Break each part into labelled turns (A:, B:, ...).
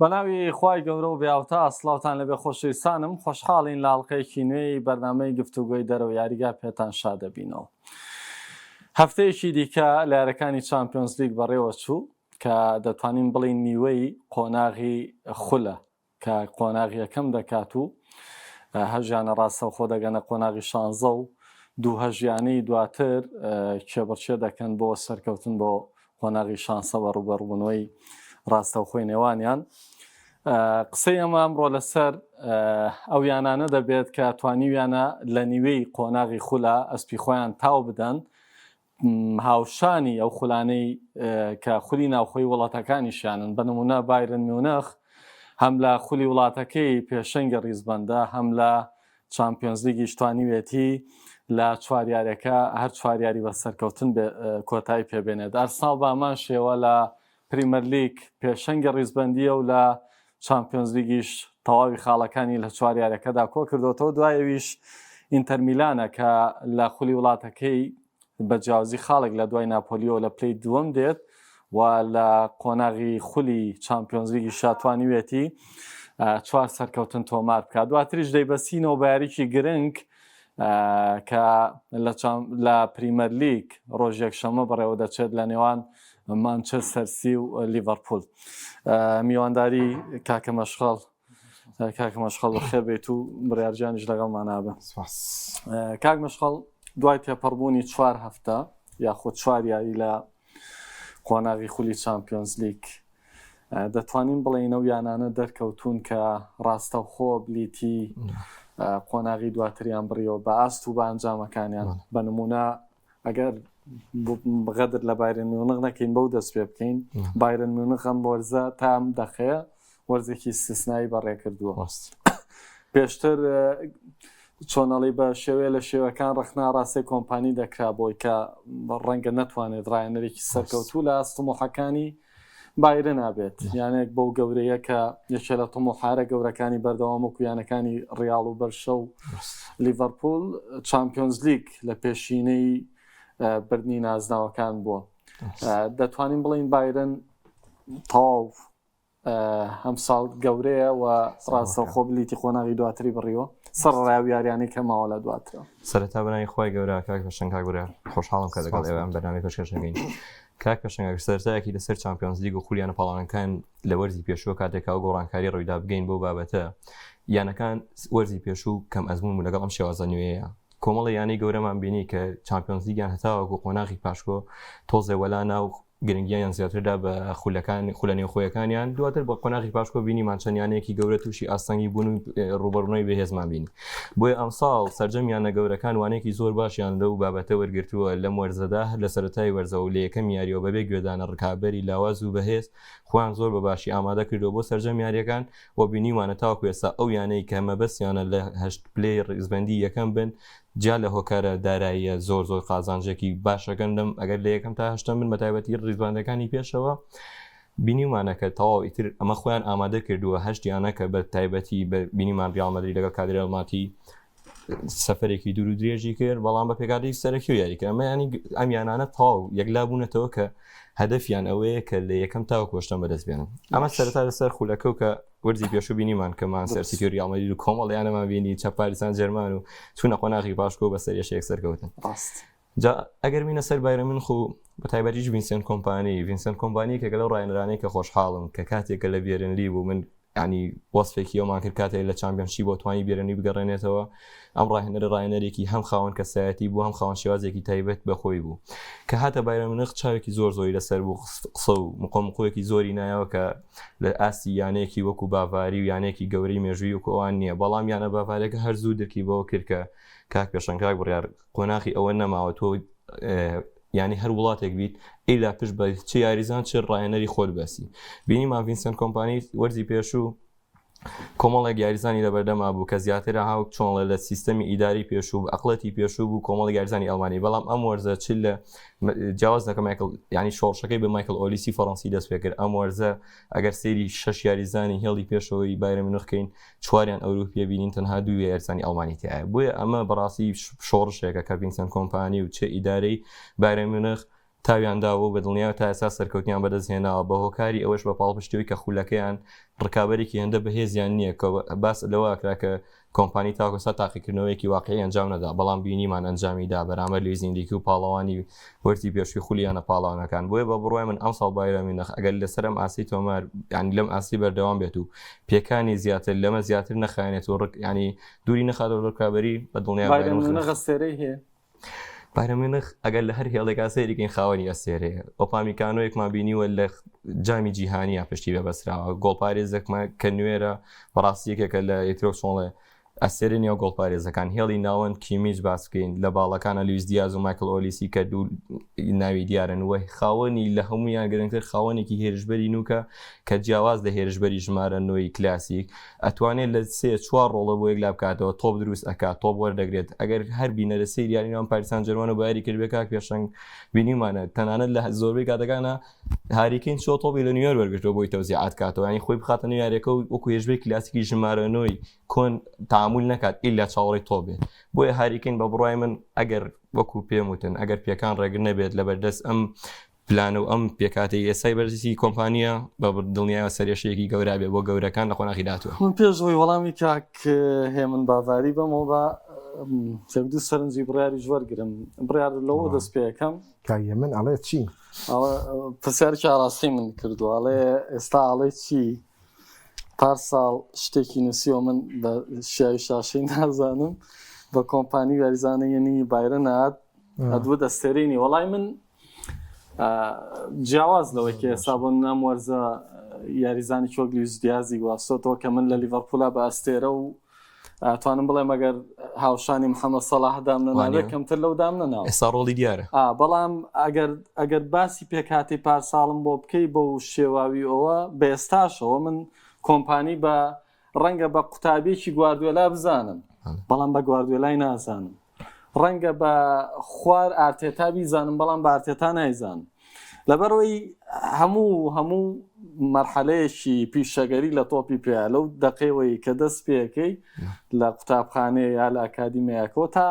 A: بەناوی خوای گەورە و بیاوتە سڵاوتان لەبێ خۆشەویستانم خۆشحاڵین لە ئاڵلقەیەکی نوێی بەرنامەی گفتوگۆی دەرەوە یاریگا پێتان شادەبینەوە. هەفتەیەکی دیکە لە یاریەکانی چامپیۆنز لیگ بەڕێوە چوو کە دەتوانین بڵین نیوەی قۆناغی خولە کە قۆناغی یەکەم دەکات و هەژیانە ڕاستەوخۆ دەگەنە قۆناغی 16 و دوو هەژیانەی دواتر کێبڕچێ دەکەن بۆ سەرکەوتن بۆ قۆناغی 16 بە ڕوبەڕوونەوەی ڕاستەوخۆی نێوانیان. قسەی ئەمە ئەمڕۆ لەسەر ئەو یانانە دەبێت کە توانیویانە لە نیوەی قۆناغی خولە ئەسپی خۆیان تاو بدەن هاوشانی ئەو خولانەی کە خولی ناوخۆی وڵاتەکانیشیانن بە نمونە بایرن میونخ هەم لە خولی وڵاتەکەی پێشەنگە ڕیزبەندە هەم لە چامپیۆنز لیگیش توانیوێتی لە چواریارەکە هەر چواریاری بە سەرکەوتن کۆتایی پێبێنێت. ئەرسناڵ بە ئەمان شێوە لە پریمەر لیگ پێشەنگە ڕیزبەندیە و لە چامپیۆنز لیگیش تەواوی خاڵەکانی لە چواریارەکەدا کۆ کردوەوە. دوایەویش ئینتەر میلانە کە لە خولی وڵاتەکەی بەجیاوازی خاڵێک لە دوای ناپۆلیۆ لە پلەی دووەم دێت و لە قۆناغی خولی چامپیۆنز لیگی شاتوانیوێتی چوار سەرکەوتن تۆمار بکات. دواتریش دەیبەستینەوە بە یاریکی گرنگ کە لە پریمەر لیگ ڕۆژ یەکشەمە بەڕێوە دەچێت لە نێوان مانچستەر سی و لیڤەرپول. میوانداری کاکە مەشخەڵ بەخێر بێت و بڕیارجانیش لەگەڵمانابێ. کاک مەشخەڵ دوای پێپەڕبوونی 4 هەفتە یاخود 4 یاری لە قۆناغی خولی چامپیۆنز لیگ دەتوانین بڵێن ئەو یانانە دەرکەوتون کە ڕاستەوخۆ بلیتی قۆناغی دواتریان بڕیەوە بە ئاست و بە ئەنجامەکانیان. بە نمونە ئەگەر بغەدر لە بایرن میونخ نەکەین بەو دەست پێ بکەین بایرن میونخ ئەم وەرزە تام دەخەیە وەرزێکی استثنایی بەڕێ کردووە. پێشتر چۆنەڵی بە شێوەیە لە شێوەکان ڕخنا ڕاستی کۆمپانی دەکرا بۆی کە ڕەنگە نەتوانێت ڕایەنەرێکی سەرکەوتوو لە ئەستمۆحەکانی بایرن نابێت یانێک بەو گەورەیە کە یەکێ لە تۆمۆحارە گەورەکانی بەردەوام و کویانەکانی ڕیاڵ و بەرشە و لیڤەرپول چامپیۆنز لیگ لە پێشینەی بردنی نازناوەکان بووە. دەتوانین بڵین بایرن تەواو هەم ساڵ گەورەیە و ڕاستەوخۆ بلیتی قۆناغی دواتری بڕیەوە سەر ڕاوی یاریانی کە ماوە لە دواترەوە.
B: سەرەتا بەناوی خۆی گەورە کاک بەشنگ کاک گەورە خۆشحاڵم کە لەگەڵ ئێوە ئەم بەرنامەی پێشکەشەکەین. کاک بەشنگ سەرەتایەکی لەسەر چامپیۆنز لیگ و خولیانە پاڵانەکان لە وەرزی پێشووە کاتێکا و گۆڕانکاری ڕوویدا بگەین بۆ بابەتە یانەکان وەرزی پێشوو کەم ئەزمون و لەگەڵ ئەم شێوازە نوێیە کۆمەڵی یانەی گەورەمان بینی کە چامپیۆنز لیگیان هەتاوەکو قۆناغی پاشکۆ تۆزێ وەلا ناو گرنگیان زیاتردا بە خولە نێوخۆیەکانیان دواتر بە قۆناغی پاشکۆ بینیمان چەندیانەیەکی گەورە تووشی ئاستەنگی بوون و ڕوبەڕوونەوەی بەهێزمان بینی. بۆیە ئەم ساڵ سەرجەمیانە گەورەکان وانەیەکی زۆر باشیان لەو بابەتە وەرگرتووە لەم وەرزەدا لە سەرەتای وەرزە و لە یەکەم یاریەوە بەبێ گوێدانە ڕکابەری لاواز و بەهێز خۆیان زۆر بە باشی ئامادە کردەوە بۆ سەرجەم یاریەکان و بینیوانە تاوەکو ئێستا ئەو یانەی کە مەبەستیانە لە 8 پلەی ڕیزبەندی یەکەم بن جا لە هۆکارە داراییە زۆر قازانجێکی باشەکەن لەم ئەگەر لە یەکەم تا هەشتم من بە تایبەتی ڕیزباندەکانی پێشەوە بینیمانە کە تەواو ئیتر ئەمە خۆیان ئامادە کردووە هەشتیانە کە بە تایبەتی بە بینیمان ریاڵ مەدرید لەگەڵ کادری ئەڵماتی سەفەرێکی دوور و درێژی کرد بەڵام بە پێکاتی سەرەکی و یاریکە ئەمە ینی ئەم یانانە تەواو یەکلا بوونەتەوە کە هەدەفیان ئەوەیە کە لە یەکەم تاوە کۆشتن بەدەست بێنن. ئەمە سەرەتا لەسەر خولەکە و کە وەرزی پێشوو بینیمان کەمان سەرسیتی ریاڵ مەدرید و کۆمەڵیانەمان بینی چە پاریسان جەرمان و چوونە قۆناغی پاشکۆ بە سەریەش یەک سەرکەوتن. جا ئەگەر بینە سەر بایرن میونخ و بە تایبەتیش ڤینسنت کۆمپانی کە گەلەو ڕایەنەرانەی کە خۆشحاڵم کە کاتێکە لە بێرنلی بوو من ینی وەسفێکی ئەومان کرد کاتێک لە چامپیۆنشی بۆ توانی بێرنی بگەڕێنێتەوە ئەم ڕاهێنەرێکی هەم خاوەن کەسایەتی بوو هەم خاوەن شێوازێکی تایبەت بەخۆی بوو کە هاتە بایرن میونخ چاوێکی زۆری لەسەر بوو قسە و مقۆمقۆیەکی زۆری نایەوە کە لە ئاستی یانەیەکی وەکو باڤاری و یانەیەکی گەورەی مێژووی وەکو ئەوان نییە بەڵام یانە باڤارێکە هەر زوو دەرکی بەوە کرد کە کاک پێشەنگاک بڕیار قۆناغی ئەوە نەماوە تۆ ینی هەر وڵاتێک بیت ئیلا پشت بە چه یاریزان چه ڕایەنەری خۆت بەسی بینیمان ڤینسنت کۆمپانی وەرزی پێشوو کۆمەڵێک یاریزانی لەبەردەما بوو کە زیاتر هاو چۆنڵە لە سیستەمی ئیداری پێشوو ئەقڵەتی پێشوو بوو کۆمەڵی یاریزانی ئەڵمانی بەڵام ئەم وەرزە چ لە جیاواز دەکەم ینی شۆڕشەکەی بە مایکل ئۆلیسی فەڕەنسی دەست پێ کرد ئەم وەرزە ئەگەر سێری 6 یاریزانی هێڵی پێشەوەی بایرن میونخ بکەین 4یان ئەوروپیە بینین تەنها 2 یاریزانی ئەڵمانی تایە بۆیە ئەمە بەڕاستی شۆڕشێکە کە ڤینسنت کۆمپانی و چه ئیدارەی بایرن میونخ تاویانداوە بە دڵنیاوە تا ئێستا سەرکەوتیان بەدەستهێناوە بە هۆکاری ئەوەش بە پاڵپشتەوەی کە خولەکەیان ڕکابەرێکی هێندە بەهێزیان نییە کە باس لەوە کرا کە کۆمپانی تاکۆستا تاقیکردنەوەیەکی واقعی ئەنجام نەدا بەڵام بینیمان ئەنجامیدا بەرامبەر لێ زیندگی و پاڵەوانی وەرتی پێشووی خولیانە پاڵاوانەکان بۆیە بە بڕوای من ئەم ساڵ بایرەمینەخ ئەگەر لەسەر ئەم ئاسی تۆمار ینی لەم ئاسی بەردەوام بێت و پێکانی زیاتر لەمە زیاتر نەخایێنێت و ینی دووری نەخاتەوە ڕکابەری بە دڵنیاە
A: سێرەی هەیە
B: بایرەمینەخ ئەگەر لە هەر هێڵێکا سەیریکەین خاوەنی ئەسێرەیە ئۆپامیکانۆیەکمان بینیوە لە جامی جیهانیە پشتی بە بەسراوە گۆڵپارێزێکمە کە نوێرە بەڕاستیەکێکە لە ئێترۆکسۆڵێ ئەسێرنی و گۆڵپارێزەکان هێڵی ناوەند کیمیش باس بکەین لە باڵەکانە لویس دیاز و مایکل ئۆلیسی کە دوو ناوی دیارن وە خاوەنی لە هەمویان گرنگتر خاوەنێکی هێرشبەری نوکە کە جیاواز لە هێرشبەری ژمارە نوۆی کلاسیک ئەتوانێت لە 3-4 ڕۆڵە بۆ یەک لا بکاتەوە تۆپ دروست ئەکات تۆپ وەردەگرێت ئەگەر هەر بینە لە سەیری یاریان پاریسان جەرمانە بە یاری کردبێ کاک پێشنگ بینیمانە تەنانەت لە زۆربەی کاتەکانە هاریکەین چۆ تۆپی لە نیویۆر وەرگرتەوە بۆی تەوزیعات کاتەوە ینی خۆی بخاتە نوێ یاریەکە و وەکو هێرشبەی کلاسیکی ژمارە نوۆی کۆن تعامل نکات ئیلا چاوەڕی تۆ بێت بۆیە هاریکەین بە بڕای من ئەگەر وەکو پێم وتن ئەگەر پێکان ڕێگر نەبێت لە بەردەست ئەم پلانە و ئەم پێکاتی ئێسای بەرزی کۆمپانیە بە دڵنیایە سەرێشەیەکی گەورە بێ بۆ گەورەکان لە خۆناغی داتوە
A: من پێشەوەی وەڵامی کاک هێمن باواری بەمەوە بە سەردوو سەرنجی بڕیاری ژوەرگرم بڕیار لەوە دەست پێەکەم
C: کاگە من ئەڵێ چی
A: پرسیارێکی ئاراستی من کردو ئەڵێ ئێستا ئەڵێ چی پارساڵ شتێکی نووسیەوە من بە شیاوی شاشەی نازانم بە کۆمپانی یاریزانەیەنی بایرە نات ئەدووە دەستێرینی وەڵای من جیاواز لەوەی کە ئێستا بۆ نام وەرزە یاریزانی چۆک لویس دیازی گواستۆتەوە کە من لە لیڤەرپوڵا بە ئەستێرە و توانم بڵێ مەگەر هاوشانی محەممەد سەڵاح دامنەناوێت کەمتر لەو دامنەناوە
B: ئێستا ڕۆڵی دیارە
A: بەڵام ئەگەر باسی پێکاتی پارساڵم بۆ بکەی بە و شێواوی ئەوە بە ئێستاشەوە من کۆمپانی بە ڕەنگە بە قوتابێکی گواردوێلا بزانم بەڵام بە گواردوێلای نازانم ڕەنگە بە خوار ئارتێتا بیزانم بەڵام بە ئارتێتا نایزانم لەبەرەوەی هەموو مەرحەلەیەکی پیشەگەری لە تۆپی پێیا لەو دەقێەوەی کە دەست پێەکەی لە قوتابخانەیە یا لە ئاکادیمەیەکەوە تا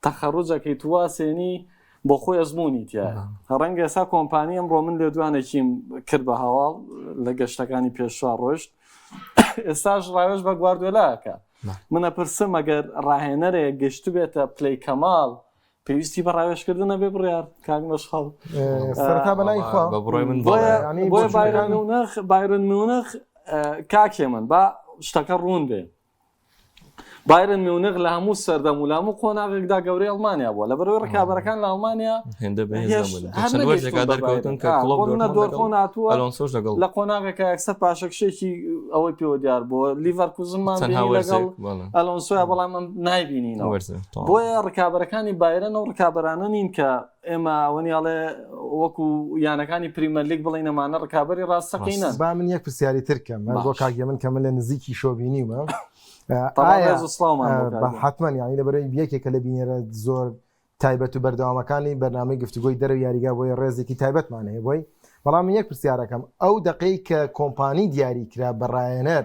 A: تەخەڕوجەکەی تواسێنی بۆ خۆی ئەزمموی تیا ڕەنگە ئێستا کۆمپانی ئەمڕۆ من لێ دوانێکیم کرد بە هەواڵ لە گەشتەکانی پێشوا ڕۆشت ئێستاش ڕاوێژ بە گواردوێلاکە منە پرسم ئەگەر ڕاهێنەرێک گەشت بێتە پلەی کەماڵ پێویستی بە ڕاوێشکردنە بێ بڕیار کاک مەشخەڵ
C: سەرتا بەلای خوا
B: بە بڕای من
A: بۆیە بایرن میونخ کاکێ من با شتەکە ڕوون بێ بایرن میونخ لە هەموو سەردەم و لە هەموو قۆناغێکدا گەورەی ئەڵمانیا بووە لەبەرەوەی ڕکابەرەکان لە ئەڵمانیا
B: هێندە دەرکەوتن کە
A: دۆرخۆن هاتووە لە قۆناغێکە یەکسەر پاشەکشێکی ئەوەی پێوە دیار بووە لیڤەرکوزنمان لەگەڵ ئەلۆنسۆیە بەڵام ئەم نایبینینەوە بۆیە ڕکابەرەکانی بایرن و ڕکابەرانە نین کە ئێمە ئەوەنیاڵێ وەکو یانەکانی پریمەر لیگ بڵین ئەمانە ڕکابەری ڕاستەقینە
C: با من یەک پرسیاری ترکەم بۆ کاگە من کە من لە نزیکی شۆبینیمە حتمما یانی لەبەرەوەی یەکێکە لە بینێرە زۆر تایبەت و بەردەوامەکانی بەرنامەی گفتوگۆی دەرەوە یاریگا بۆی ڕێزێکی تایبەتمانەیە بۆی بەڵام من یەک پرسیارەکەم ئەو دقەی کە کۆمپانی دیاری کرا بە ڕایەنەر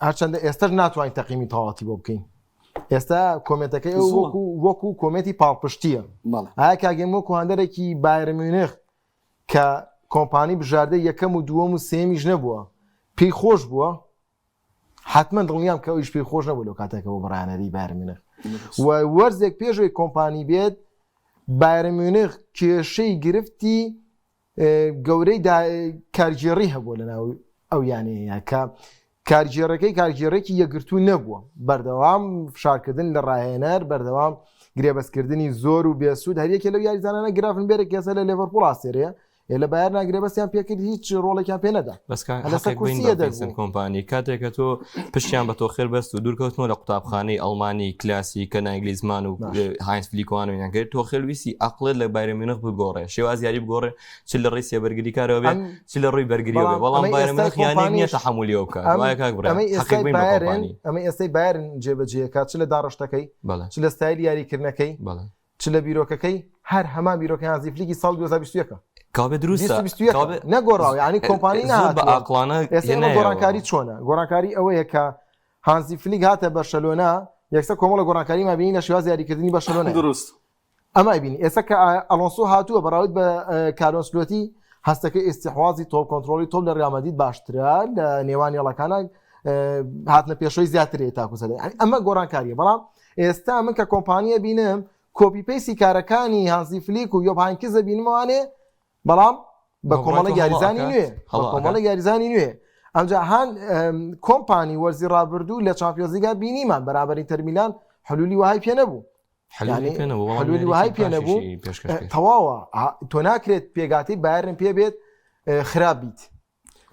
C: هەرچەندە ئێستاش ناتوانین تەقیمی تەواوەتی بۆ بکەین ئێستا کۆمێتەکەی وەکو کۆمێتی پاڵپشتیە ئایا کاگەم وەکو هەندێکی بایرن میونخ کە کۆمپانی بژاردە یەکەم و دووەم و سێمیش نەبووە پێی خۆش بووە حتمما دڵنیام کە ئەویش پێی خۆش نەبوو لەو کاتێکە بۆ بەڕایەنەری بایرن میونخ و وەرزێک پێشەوەی کۆمپانی بێت بایرن میونخ کێشەی گرفتی گەورەی کارگێڕی هەبووە لەناو ئەو یانەیە کە کارگێڕێکی یەکگرتوو نەبووە بەردەوام فشارکردن لە ڕاهێنەر بەردەوام گرێبەستکردنی زۆر و بێسوود هەریەکە لەو یاریزانانە گرافن بێرە کێسە لە لیڤەرپوڵ ئاسێرەیە لە بایەر ناگرێبەستیان پێکرد هیچ ڕۆڵێکیان پێ نەدا
B: کۆمپانی کاتێککە تۆ پشتیان بە تۆ خێر بەست و دوورکەوتنەوە لە قوتابخانەی ئەڵمانی کلاسی کە نایگلیزمان و هاینز فلیکوان و یانگەر تۆ خێلویستی عقلت لە بایرن میونخ بگۆڕێ شێواز یاری بگۆڕێ چ لە ڕێی سێبەرگری کارەوە بێ چ لە ڕووی بەرگریەوە بێ بەڵام بایرن میونخ یانی نییە تەحمولیەوە بکات وایە کاک برا
C: ئەمە ئێستای بایرن جێبەجێکات چ لە داڕشتەکەی چ لە ستایلی یاریکردنەکەی چ لە بیرۆکەکەی هەر هەمان بیرۆکە هانزی فلیکی ساڵ 2021
B: کابێ دروستە
C: نەگۆڕاو ینی کۆمپانی
B: بە ئاقلانە
C: گۆڕانکاری چۆنە گۆڕانکاری ئەوەیە کە هانزی فلیک هاتە بەرشەلۆنا یەکسەر کۆمەڵە گۆڕانکاری ما بینی لە شێواز یاریکردنی بەرشەلۆنا
A: دروست
C: ئەمە بینی ئێستا کە ئەلۆنسۆ هاتووە بەراورد بە کارۆنسلۆتی هەستەکەی ئیسیحوازی تۆپ کۆنتترۆلی تۆپ لە ڕامەدید باشترا لە نێوان یاڵەکانە هاتنە پێشۆی زیاترێت تاکوسەدە ئەمە گۆڕانکاریە بەڵام ئێستا من کە کۆمپانیە بینم کۆپی پێیسی کارەکانی هانزی فلیک و یۆبهانکیزە بینمەوانێ بەڵام بە کۆمەڵە یاریزانی نوێ کۆمەڵە یاریزانی نوێ ئەمجا هەن کۆمپانی وەرزی ڕابردوو لە چامپیۆنز لیگا بینیمان بەرابەری تەرمیلان حلولی وهای پێ نەبوو حلولی وهای پێ نەبوو تەواوە تۆ ناکرێت پێگاتی بایرن پێ بێت خراپ بیت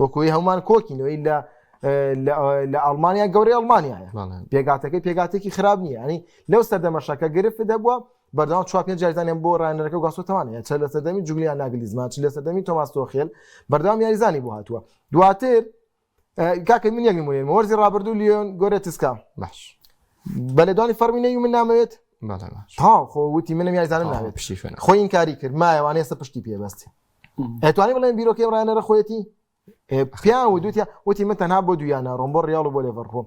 C: وەکوی هەمومان کۆکینەوەی لە ئەڵمانیا گەورەی ئەڵمانیایە پێگاتێکی خراپ نییە ینی لەو سەردەمەشەکە گرفت دەبووە بەردەوام 4 جاریزانیان بۆ ڕایەنەرەکە و گاسۆتەوانەیە چ لە سەردەمی جولیان ناگلیزمان چ لە سەردەمی تۆماس تۆخێل بەردەوام یاریزانی بۆ هاتووە دواتر کاکە من یەک نمونەیە وەرزی ڕابردوو لیۆن گۆرێتسکا
B: باش
C: بەلێدانی فەرمینەی و من نامەوێت تا خۆ وتی منم یاریزانم ناوێت خۆی ئینکاری کرد مایەوانێ ئێستا پشتی پێبەستی ئەتوانی بڵێن بیرۆکەی ڕایەنەرە خۆیەتی پیان و دوتیا وتی من تەنها بۆ دویانە ڕۆم بۆ ڕیاڵ و بۆ لێڤەرپۆڵ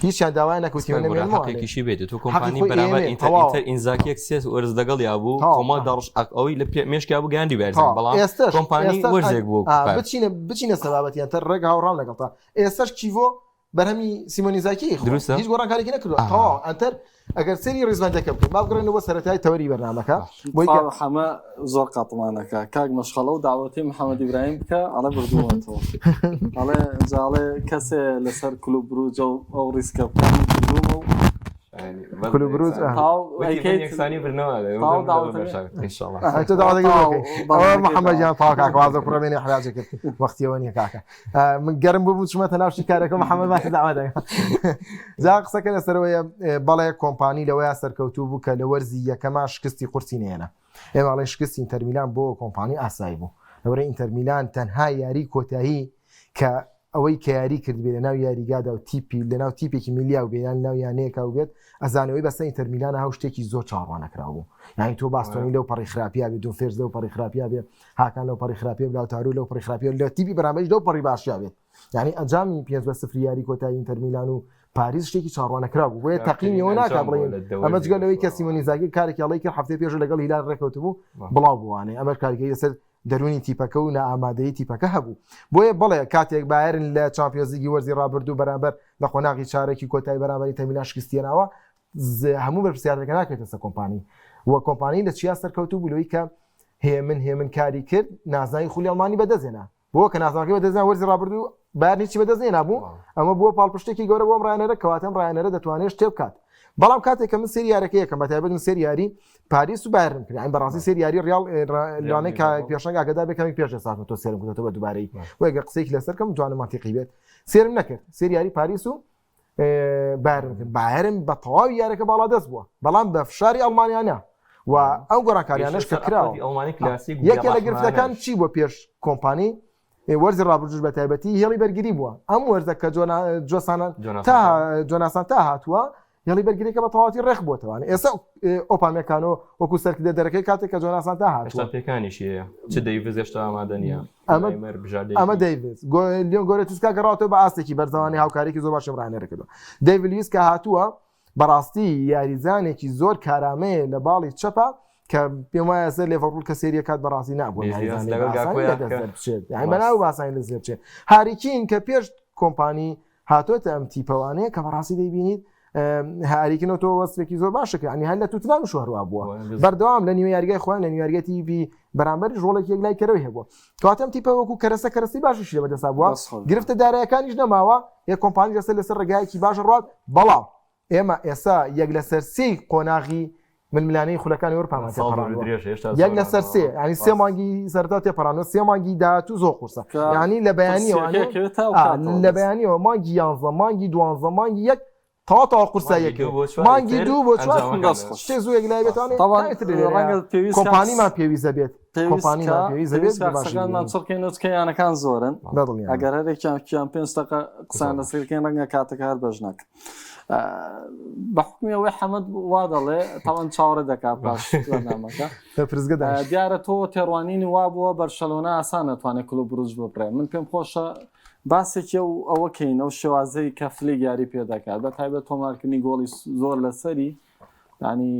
C: هیچیان داوای نەکوتی
B: حقێکیشی بێت تو کۆمپانی بەرامبەر ئینتەر ئینزاکیەک سێ وەرز لەگەڵ یابوو کۆما دەڕش ئەوی لە مێشکیا بوو گاندی بەرزان بەڵام کۆمپانی وەرزێک بوو
C: بچینە سەبابەتیان تر ڕێک هاوڕام لەگەڵتا ئێستاش کیڤۆ بەرهەمی سیمۆنیزاکی هیچ گۆڕانکارێکی نەکردووە ئەتر ئەگەر سەری ڕێزمەندەکە بکەین با بگڕێنەوە سەرەتای تەوەری بەرنامەکە
A: بۆی حەمە زۆر قاتمانەکە کاک مەشخەڵە و داوەتی محەممەد ئیبراهیم بکە ئەڵێ بردووەتەوە ئەڵێ کەسێ لەسەر کلوب بروجە و ئەو ریسکە بکەم
C: بروز
B: یەکسانی برنەوە
C: محەممەد جیان تاکوازە کوڕێنی حراجە کرد وەختیەوە نیە کاکە من گەرم بوو چمەتە ناوشی کارەکە محەممەد باش داوا دەکەم جا قسەکە لەسەرەوەیە بەڵێ کۆمپانی لەوەیە سەرکەوتوو بوو کە لە وەرزی یەکەما شکستی قورسی نێنە ئێمەڵێ شکستی ئینتەرمیلان بۆ کۆمپانی ئاسایی بوو لەوەرە ئینتەرمیلان تەنها یاری کۆتایی کە ئەوەی کە یاری کرد بێ لە ناو یاریگادا و تیپی لە ناو تیپێکی میلیا و بێیان ناو یانەیەکە و بێت ئەزانەوەی بەسە ئینتەرمیلانە هاو شتێکی زۆر چاڕوانەکرا بوو یانی تۆ باستۆنی لەو پەڕی خراپیا بێت دو فێرز لەو پەڕی خراپیا بێت هاکان لەو پەڕی خراپی و لاوتارو لەو پەڕی خراپی لە تیپی بەرامبەرش لەو پەڕی باشیا بێت یعنی ئەنجامی 5-0 یاری کۆتایی ئینتەرمیلان و پاریس شتێکی چاڕوانەکرا بوو بۆیە تەقیمیەوە ناکا بڵێن ئەمە جگەلەوەی کە سیمۆنیزاکی کارێکی ئەڵی کرد هەفتەی پێش لەگەڵ هیلال ڕێکەوت بوو بڵاو بووانێ ئەمە کارگەی لەسەر دەرونی تیپەکە و نائامادەی تیپەکە هەبوو بۆیە بڵێ کاتێک بایرن لە چامپیۆنز لیگی وەرزی ڕابردوو بەرامبەر لە خۆناغی چارەکی کۆتایی بەرامبەری تەمیلان شکستیانەوە هەموو بەرپرسیارەکە ناکرێتە سەر کۆمپانی وە کۆمپانی لە چیا سەرکەوتوو بووی کە هێمن کاری کرد نازناوی خولی ئەڵمانی بەدەستێنا بۆ کە نازناوەکەی بەدەستێنا وەرزی ڕابردوو بارنی چی بەدەستێنا بوو ئەمە بووە پاڵپشتێکی گەورە بۆم ڕایەنەرە کەواتەم ڕایەنەرە دەتوانێت شتێ بکات بەڵام کاتێک کە من سریارەکەی یەکەم بەتایبەت من سریاری پاریس و بایرن کرد ئەین بەڕاستی سریاری ڕیاڵ لەوانەیە کە پێشەنگ ئاگدار بێت کەمێک پێش ساعت تۆ سێرم کردەوە بە دووبارەی وەگە قسەیەکی لەسەر کەم توانم مانتیقی بێت سێرم نەکرد سریاری پاریس و بایرن کرد بایرن بە تەواوی یارەکە باڵا دەست بووە بەڵام بە فشاری ئەڵمانیانە و ئەو گۆڕانکاریانەش کە کراوە یەکێ لە گرفتەکان چی بۆ پێش کۆمپانی وەرزی ڕابردووش بە تایبەتی هێڵی بەرگری بووە ئەم وەرزە کە جۆناسان تا هاتووە هێڵی بەرگریەکە بە تەواتی ڕێک بۆتەوانێت ئێستا ئۆپامەکانەوە وەکو سەرکردە دەرەکەی کاتێک کە جۆناسان تا هاتووە
B: پێکانیشیە چ دەیڤز هێشتا ئامادە نییە
C: ئەمە دەیڤز لیۆن گۆرێتسکا گەڕاتەوە بە ئاستێکی بەرزەوانی هاوکارێکی زۆر باشم ڕایەنەرە کردووە دەیڤلیس کە هاتووە بەڕاستی یاریزانێکی زۆر کارامەیە لە باڵی چەپە کە پێم وایە سەر لێڤەرپوڵ کە سێریە کات بەڕاستی نابووە بەناو باسانی لە زێر بچێت هاریکین کە پێش کۆمپانی هاتۆتە ئەم تیپەوانەیە کە بەڕاستی دەیبینیت هاریکینەوە تۆ وەستێکی زۆر باشەکە ئەنی هەر لە توتنان شوهروا بووە بەردەوام لە نیوە یاریگای خۆیان لە نیوەرگەی تیڤی بەرامبەر ژۆڵێکی یەک لای کەرەوەی هەبووە کاتەم تیپە وەکو کەرەستی باشیش لە بەدەسا بووە گرفتە دارایەکانیش نەماوە یەک کۆمپانی لەسەر ڕێگایەکی باشە ڕات بەڵام ئێمە ئێستا یەک لەسەر سێی قۆناغی ململانەی خولەکانی وەرپامان یەک لەسەر سێ ینی سێ مانگی سەرتا تێپەڕانەوە سێ مانگی داهاتوو زۆر قورسە ینی لە بەیانیەوە لە بەیانیەوە مانگی 11 مانگی 12 مانگی یەک تەواو قورسایەکە مانگی 2 بۆ 4 شتێ زوو یەک لای بێتوانێت کۆمپانیمان پێویستە بێت کۆمپانیمان پێویستە بێت
A: باشەکانمان چڕکەینەوەکەیانەکان زۆرن ئەگەر هەرێکیان 5 دقیقە قسان لەسەرکەین ڕەنگە کاتەکە هەر بەش ناکە بە حکمی ئەوەی حەمەد وا دەڵێ تاوان چاوەڕێ دەکات باش بەرنامەکە دیارە تۆ تێڕوانینی وا بووە بەرشەلۆنا ئاسان نەتوانێت کلوب بروج ببڕێ من پێم خۆشە باسێکی ئەوەکەین ئەو شێوازەی کە فلیگ یاری پێ دەکات بە تایبەت تۆمارکردنی گۆڵی زۆر لەسەری ینی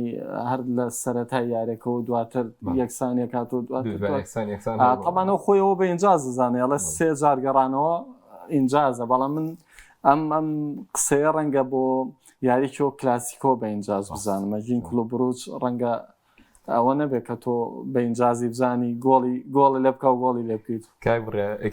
A: هەر لە سەرەتای یاریەکە و دواتر یەکسانیە کات و دواتر تەمانەوە خۆیەوە بە ئینجاز دەزانێ ئەڵە 3 جار گەڕانەوە ئینجازە بەڵام من ئەم قسەیە ڕەنگە بۆ یاریکۆ کلاسیکۆ بە ئینجاز بزانم ئەگین کلوب بروج ڕەنگە ئەوە نەبێت کە تۆ بە ئینجازی بزانی گۆڵی لێ بکە و گۆڵی لێ بکەیت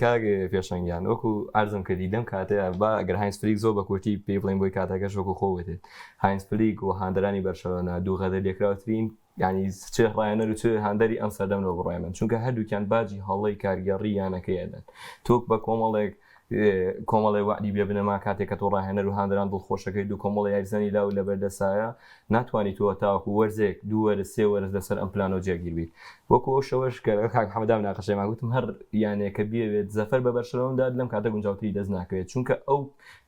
B: کاگە پێشەنگیان وەکو ئارزم کردی دەم کاتەیە با ئەگەر هاینز فلیک زۆر بە کورتی پێ بڵین بۆی کاتەکەش وەکو خۆوێتێت هاینز فلیک و هاندەرانی بەرشەلۆنا دوو غەدە لێکراوترین ینی چه ڕایەنەر و چه هاندەری ئەم سەردەمەوە بڕای من چونکە هەردووکیان باجی هەڵەی کارگەڕی یانەکەیەدەن تۆک بە کۆمەڵی وعدی بێ بنەما کاتێک کە تۆ ڕاهێنەر و هاندەران دڵخۆشەکەی دوو کۆمەڵی یاریزانی لا و لەبەردەسایە ناتوانانی تۆ تاوەکو وەرزێک دوو وەرە سێ وەرز لەسەر ئەم پلانۆ جێگیر بیت وەکو ئەو شەوەش کە کاک حەمەدا ناقەشەیمان گوتم هەر یانێکە بێوێت زەفەر بە بەرشەلۆندا لەم کاتە گونجاوتری دەست ناکەوێت چونکە ئەو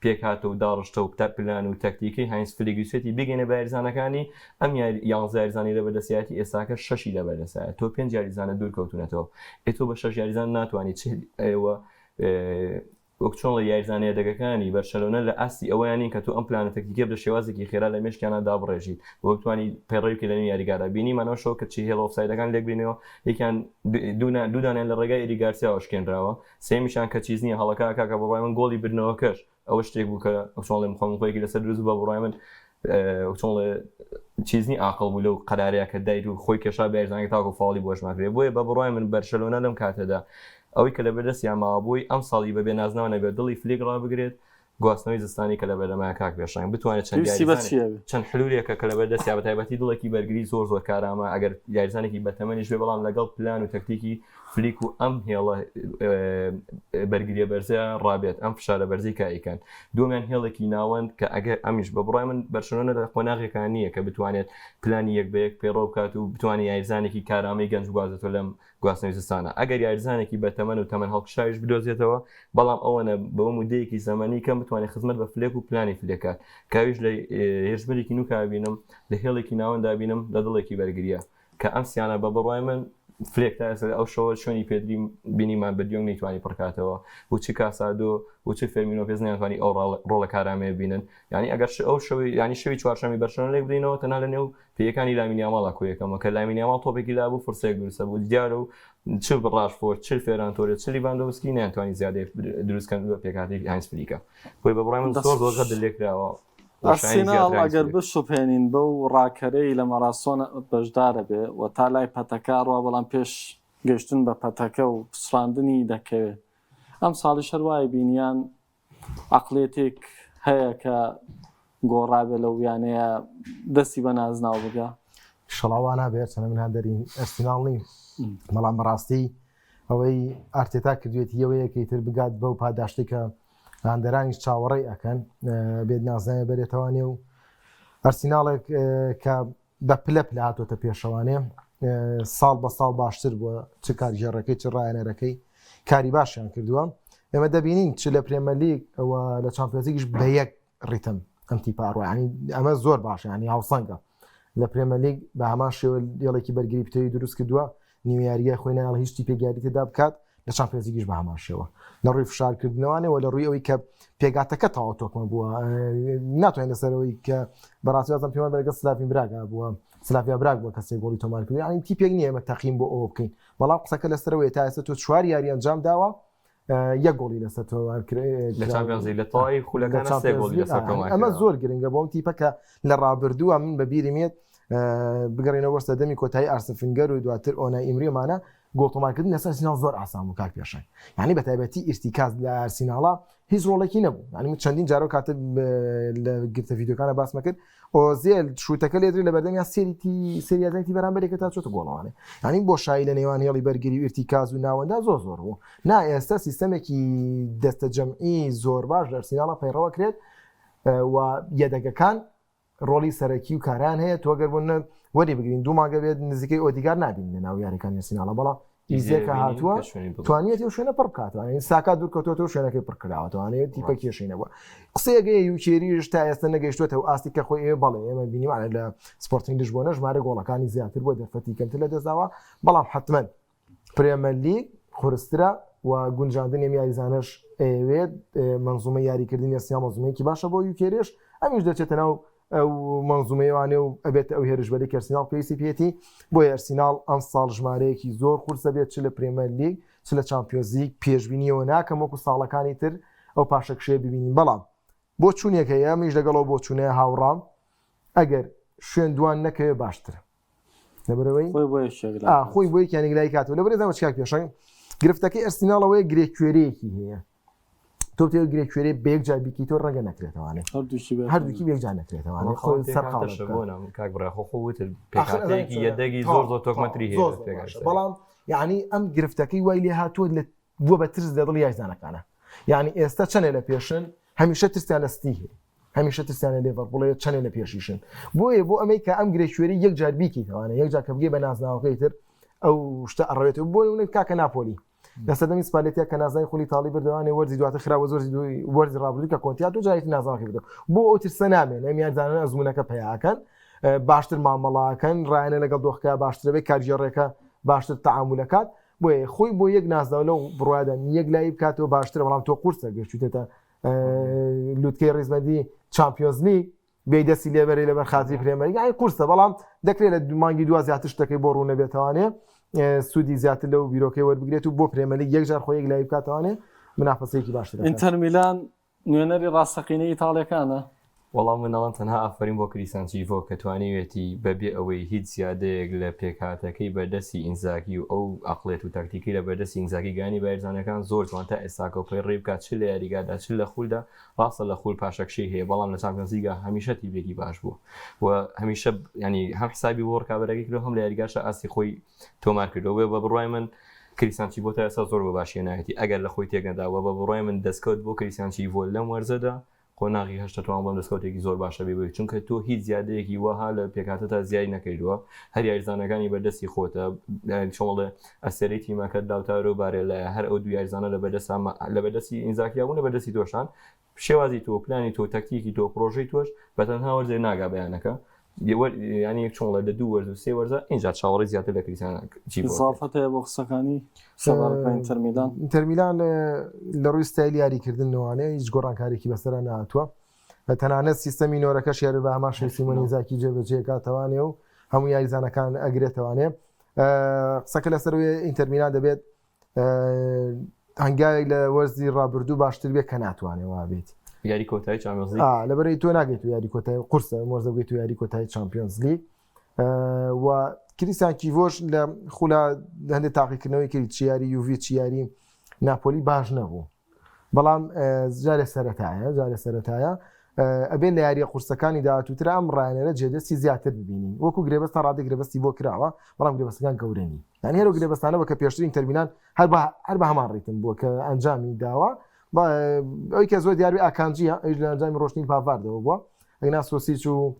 B: پێکهاتە و داڕشتە و پلان و تەکتیکی هاینز فلیگوسێتی بگەینە بە یاریزانەکانی ئەم 11 یاریزانی لەبەردەسایەتی ئێستاکە 6 لەبەردەسایە تۆ 5 یاریزانە دوور کەوتونەتەوە تۆ بە 6 یاریزان ناتوانانی ئێوە وەک چۆن لە یاریزانەیە دەگەکانی بەرشەلۆنە لە ئاستی ئەویانین کە تۆ ئەم پلانە تەکتیکە بە شێوازێکی خێرا لە مێشکیانە دابڕێژیت بۆ بتوانانی پەیڕەویکە لە یاریگارە بینیمانەوە شەوە کە چی هێڵ ئۆفسایدەکان لێک بینەوە یەکیان دوودانیان لە ڕێگای ئێری گارسیا شکێنراوە سێمیشان کە چیز نییە هەڵەکە کاکە بەڕای من گۆڵی برنەوە کەش ئەوە شتێک بوو کە چۆن لێ مخۆمخۆیەکی لەسەر دروست بە بڕای من چۆن چیزنی ئاقل بوو لەو قەرارەیە کە دایت و خۆی کێشا بە یاریزانەکە تاکو فاڵی بۆشماکرێ بۆیە بە بڕای من بەرشەلۆنە لەم کاتەدا ئەوەی کە لەبەردەستیان ماوە بۆی ئەم ساڵی بەبێ نازنەوە نەبێت دڵی فلیک ڕابگرێت گواستنەوەی زستانی کە لە بەردەمای کاک پێشنگ بتوانێت چەند حلولێکە کە لە بەردەستیا بە تایبەتی دڵێکی بەرگری زۆر کارامە ئەگەر یاریزانێکی بەتەمەنیش بێ بەڵام لەگەڵ پلان و تەکتیکی فلیک و ئەم هێڵە بەرگریە بەرزە ڕابێت ئەم فشارە بەرزی کایکەن دومیان هێڵێکی ناوەند کە ئەگەر ئەمیش بە بڕای من بەرشەلۆنە لە قۆناغێکان نییە کە بتوانێت پلانی یەک بە یەک پێڕۆ بکات و بتوانێت یاریزانێکی کارامەی گەنج بگوازێتەوە لەم گواستنەوەی زستانە ئەگەر یاریزانێکی بەتەمەن و تەمەن هەڵکشاویش بدۆزێتەوە بەڵام ئەوەنە بەوە مودەیەکی زەمانی کەم بتوانێت خزمەت بە فلێک و پلانی فلێکات کاویش لە هێژبەرێکی نوکا بینم لە هێڵێکی ناوەندا بینم لە دڵێکی بەرگریە کە ئەم سیانە بە بڕای من فلێک تا ئەو شەوە شوێنی پێدری بینیمان بەدیۆنگ نەیتوانی پڕکاتەوە بۆ چی کاسادۆ بۆ چی فێرمینۆ پێز ناتوانانی ئەو ڕۆڵە کارامەیە بینن ینی ئەگەر ئەو شەوی ینی شەوی چوارشەمی بەرشەلۆنە لێک بدەینەوە تەنها لە نێو پێیەکانی لامینی یاماڵە کۆیەکەمە کە لامینی یاماڵ تۆپێکی لابوو فرسەیەک دروستە بوو دیارە و چ ڕاشفۆرد چ فێران تۆرێت چ لیڤاندۆڤسکی نەیانتوانی زیادەی دروستکەن بە پێکاتی هاینز فلیکە بۆی بە بڕای من زۆر دلێکراوە
A: ئەرسێناڵ ئەگەر بشوپێنین بەو ڕاکەرەی لە مەراسۆن بەشدارە بێ و تا لای پەتەکە ڕوا بەڵام پێش گەشتن بە پەتەکە و پسڕاندنی دەکەوێت ئەم ساڵی شەروای بینیان عەقڵێتێک هەیە کە گۆڕابێ لەو یانەیە دەستی بە نازناو بگە
C: شەڵاوان نابێت چەنە من هەندەری ئەرسێناڵ نیم بەڵام بەڕاستی ئەوەی ئارتێتا کردوێتی ئەوەیە کە ئیتر بگات بەو پاداشتی کە هاندەرانیش چاوەڕێی ئەکەن بێت نازانێ بەرێتەوانێ و ئەرسێناڵێک کە بە پلە هاتۆتە پێشەوانێ ساڵ بە ساڵ باشتر بووە چ کارژێڕەکەی چ ڕایەنەرەکەی کاری باشیان کردووە ئێمە دەبینین چ لە پرێمەر لیگ ئەوە لە چامپیۆنز لیگیش بە یەک ڕیتم ئەم تیپە ڕایانی ئەمە زۆر باشە ینی هاوسەنگە لە پرێمەر لیگ بە هەمان شێوە هێڵێکی بەرگری پتەوی دروست کردووە نیویاریە خۆی ناڵ هیچ تیپێک یاری تێدا بکات لە چامپیۆنز لیگیش بە هەمان شێوە لە ڕووی فشارکردنەوەوە لە ڕووی ئەوەی کە پێگاتەکە تاوا تۆکمە بووە ناتوانین لەسەرەوەی کە بەڕاستیازم پێوان بەرگە سلاافین براگا بووە سلافیا براگ بۆ کەسێک گۆڵی تۆمار کردی ینی تیپێک نییە ئێمە تەقیم بۆ ئەوە بکەین بەڵام قسەکە لەسەرەوەی تا ئێستا تۆ 4 یاری ئەنجام داوە یەک گۆڵی لەسەر تۆمار کرد
B: لە چامپیۆنز لە تاوای خولەکان سێ گۆڵی لەسەر تۆمار
C: ئەمە زۆر گرنگە بۆ ئەم تیپەکە لە ڕابردووە من بە بیری مێت بگەڕێنەوە وەرسە دەمی کۆتایی ئارسن فینگەر و دواتر ئۆنای ئیمریۆمانە گۆڵتۆمارکردن لەسەر ئەرسێناڵ زۆر ئاسان بوو کاک پێشنگ ینی بە تایبەتی ئیرتیکاز لە ئەرسێناڵە هیچ ڕۆڵێکی نەبوو ینی چەندین جارۆ کاتە لە گرتە ڤیدیۆکانە باسمە کرد ئۆزێل شوتەکە لێدرێت لە بەردەمیان سریازەتی بەرامبەرێکە تا چۆتە گۆڵەوانێ ینی بۆ شایی لە نێوان هێڵی بەرگری و ئیرتیکاز و ناوەندا زۆر بوو نا ئێستا سیستەمێکی دەستە جەمعی زۆر باش لە ئەرسێناڵە پەیڕەوە کرێت و یەدەگەکان ڕۆڵی سەرەکی و کاران هەیە تۆگەر بوون وەری بگرین دوو ماگە بێت نزیکەی ئۆدیگار نبین لە ناو یاریەکانی ئەرسێناڵە بەڵام ئیزێکە هاتووە توانێت ئەو شوێنە پڕ بکاتەوە ساکات دوورکەوتەوە شوێنەکەی پڕکراوەتوانێت تیپە کێشینەوە قسەیەگەی یوکێریش تا ئێستا نەگەیشتوێتەوە ئاستی کە خۆی بەڵێ ئێمە بینیوانە لە سپۆرتینگ لیژ بۆ ژمارە گۆڵەکانی زیاتر بۆ دەرفەتی کەمتر لە دەستداوە بەڵام حتمەن پرێمەر لیگ خورسترە و گونجاندن یاریزانەش ئەوێت منزومە یاریکردنی ئەرسێناڵ مەنزومەیەکی باشە بۆ یوکێریش ئەمیش دەچێتە ناو ئەو منزومەیەوانێ و ئەبێت ئەو هێرشبەری ئەرسینال پێویستی پێێتی بۆ ئەرسینال ئەم ساڵ ژمارەیەکی زۆر قورسە بێت چ لە پرێمەر لیگ چ لە چامپیۆنز لیگ پێشبینیەوە ناکەم وەکو ساڵەکانی تر ئەو پاشەکشەیە ببینین بەڵام بۆ چوونێک هەیە میش لەگەڵەوە بۆ چوونەیە هاوڕام ئەگەر شوێن دوان نەکەوێ باشترە لەبەرەوەی خۆی بۆی کیانی لای کاتەوە لەبەرێ دەمە چاک پێشنگ گرفتەکەی ئەرسینالەوەی گرێکوێرەیەکی هەیە تۆ تێ گرێکوێرەی بێک جار بیکی تۆ ڕەنگە نەکرێتەوەانێ هەردووکی بێک جار نەکرێتەوەانێ خۆی
B: سەرقاڵەکەی یەدەگی زۆر زۆر تۆکمەتری هەیە
C: بەڵام یعنی ئەم گرفتەکەی وای لێ هاتووە لە بووە بە ترس دەدڵ یازانەکانە یعنی ئێستا چەنێ لە پێشن هەمیشە ترسیان لە ستی هەیە هەمیشە ترسیانە لێڤەرپوڵ چەنێ لە پێشیشن بۆیە بۆ ئەمەی کە ئەم گرێکوێری یەک جار بیکیتەوانێ یەک جار کە بگێ بە نازناوەکەی تر ئەو شتە ئەڕێتەوە بۆ کاکە ناپۆلی لەسەردەمی سپالێتیا کە نازای خولی تاڵی بردەوانێ وەرزی دواتە خراوە زۆر وەرزی ڕابردووی کە کۆنتیات و جایەتی نازاوەکەی بدە بۆ ئەو ترسە نامێن ئەم یانزانە ئەزمونونەکە پەیاکەن باشتر مامەڵاکەن ڕایەنە لەگەڵ دۆخکە باشترە بێت کارژێڕێکە باشتر تەعامولەکات بۆیە خۆی بۆ یەک نازداو لەو بڕوادا یەک لای بکاتەوە باشترە بەڵام تۆ قورسە گەشتێتە لوتکەی ڕێزمەندی چامپیۆنز لیگ بێدەستی لێبەرەی لەبەر خاتری پرێمەری ئای قورسە بەڵام دەکرێت لە مانگی دو زیاتر شتەکەی بۆ ڕوو نەبێتوانێ سوودی زیاتر لەو بیرۆکەی وەربگرێت و بۆ پرێمەری یەک جار خۆی یەک لای بکاتوانێ منافەسەیەکی باشتر
A: ئینتەر میلان نوێنەری ڕاستەقینەی ئیتاڵیەکانە
B: وەڵام منەڵەن تەنها ئافرین بۆ کریسانچیڤۆ کە توانیوێتی بەبێ ئەوەی هیچ زیادەیەک لە پێکهاتەکەی بەردەستی ئینزاگی و ئەو عقلێت و تاکتیکی لە بەردەستی ئینزاگی گانی بەیرزانەکان زۆر جوان تا ئێستاکەپەی ڕێ بکات چ لە یاریگادا چ لە خولدا ڕاستە لە خول پاشەکشەی هەیە بەڵام لە چامپیۆنز لیگا هەمیشە تیبێکی باش بوو و هەمیشە ینی هەم حسابی بۆ ڕکابەرەکەی کرد هەم لە یاریگاشە ئاستی خۆی تۆمار کردەوە بە بڕای من کریسانچیڤۆ تا ئێستا زۆر بە باشیێنایەتی ئەگەر لە خۆی تێگەنداوە بە بڕای من دەستکەوت بۆ کریسانچیڤۆ لەم وەرزەدا قۆناغی هەشتا توان بەم دەستکەوتێکی زۆر باشە بێ چونکە تۆ هیچ زیادەیەکی وەها لە پێکاتە تا زیای نەکەیدووە هەر یاریزانەکانی بەردەستی خۆتە چۆڵێ ئەسەری تیمەکەت داوتار و بارێ لە هەر ئەو دو یاریزانە لە بەردەستی ئینزاکیابوون لە بەردەستی تۆشان شێوازی تۆ پلانی تۆ تەکتیکی تۆ پرۆژەی تۆش بە تەنها وەرزێ ناگا بەیانەکە ینی چۆن لە دە دوو وەرز و سێ وەرزە اینجا چاوەڕی زیاتر لە
A: کریسانچیڤۆ بۆ قسەکانی ئینتەر
C: میلان لە ڕووی ستایلی یاریکردنەوەوانێ هیچ گۆڕانکارێکی بەسەرا نهاتووە بە تەنانەت سیستەمی نۆرەکەش یاری بە هەمان شێ سیمۆنی زاکی جێبەجێکاتەوانێ و هەموو یاریزانەکان ئەگرێتەوانێ قسەکە لەسەروێ ئینتەر میلان دەبێت هەنگاوێک لە وەرزی ڕابردوو باشتر بێت کە ناتوانێەوە بێت
B: یاری کۆتایی چامپیۆنز لیگ
C: لەبەرەوەی تۆ ناگەیت و یاری کۆتایی قورسە مۆرزە بگەیت و یاری کۆتایی چامپیۆنز لیگ و کریسانچیڤۆش لە خولا هەندێک تاقیکردنەوەی کرد چیاری یوڤی چیاری ناپۆلی باش نەبوو بەڵام جارێ سەرەتایە ئەبێن لە یاریە قورسەکانی داهاتووتر ئەم ڕایەنەرە جێدەستی زیاتر ببینین وەکو گرێبەست تا ڕادێک گرێبەستی بۆ کراوە بەڵام گرێبەستەکان گەورەنی یعنی هەرو گرێبەستانەوە کە پێشتر ئینتەر میلان هەر بە هەمان ڕێتم بووە کە ئەنجامی داوە ئەوی کە زۆر دیاروی ئاکانجیە ئەوش لە ئەنجامی ڕۆشنی پاڤاردەوە بووە ئەگنا سۆسیچ و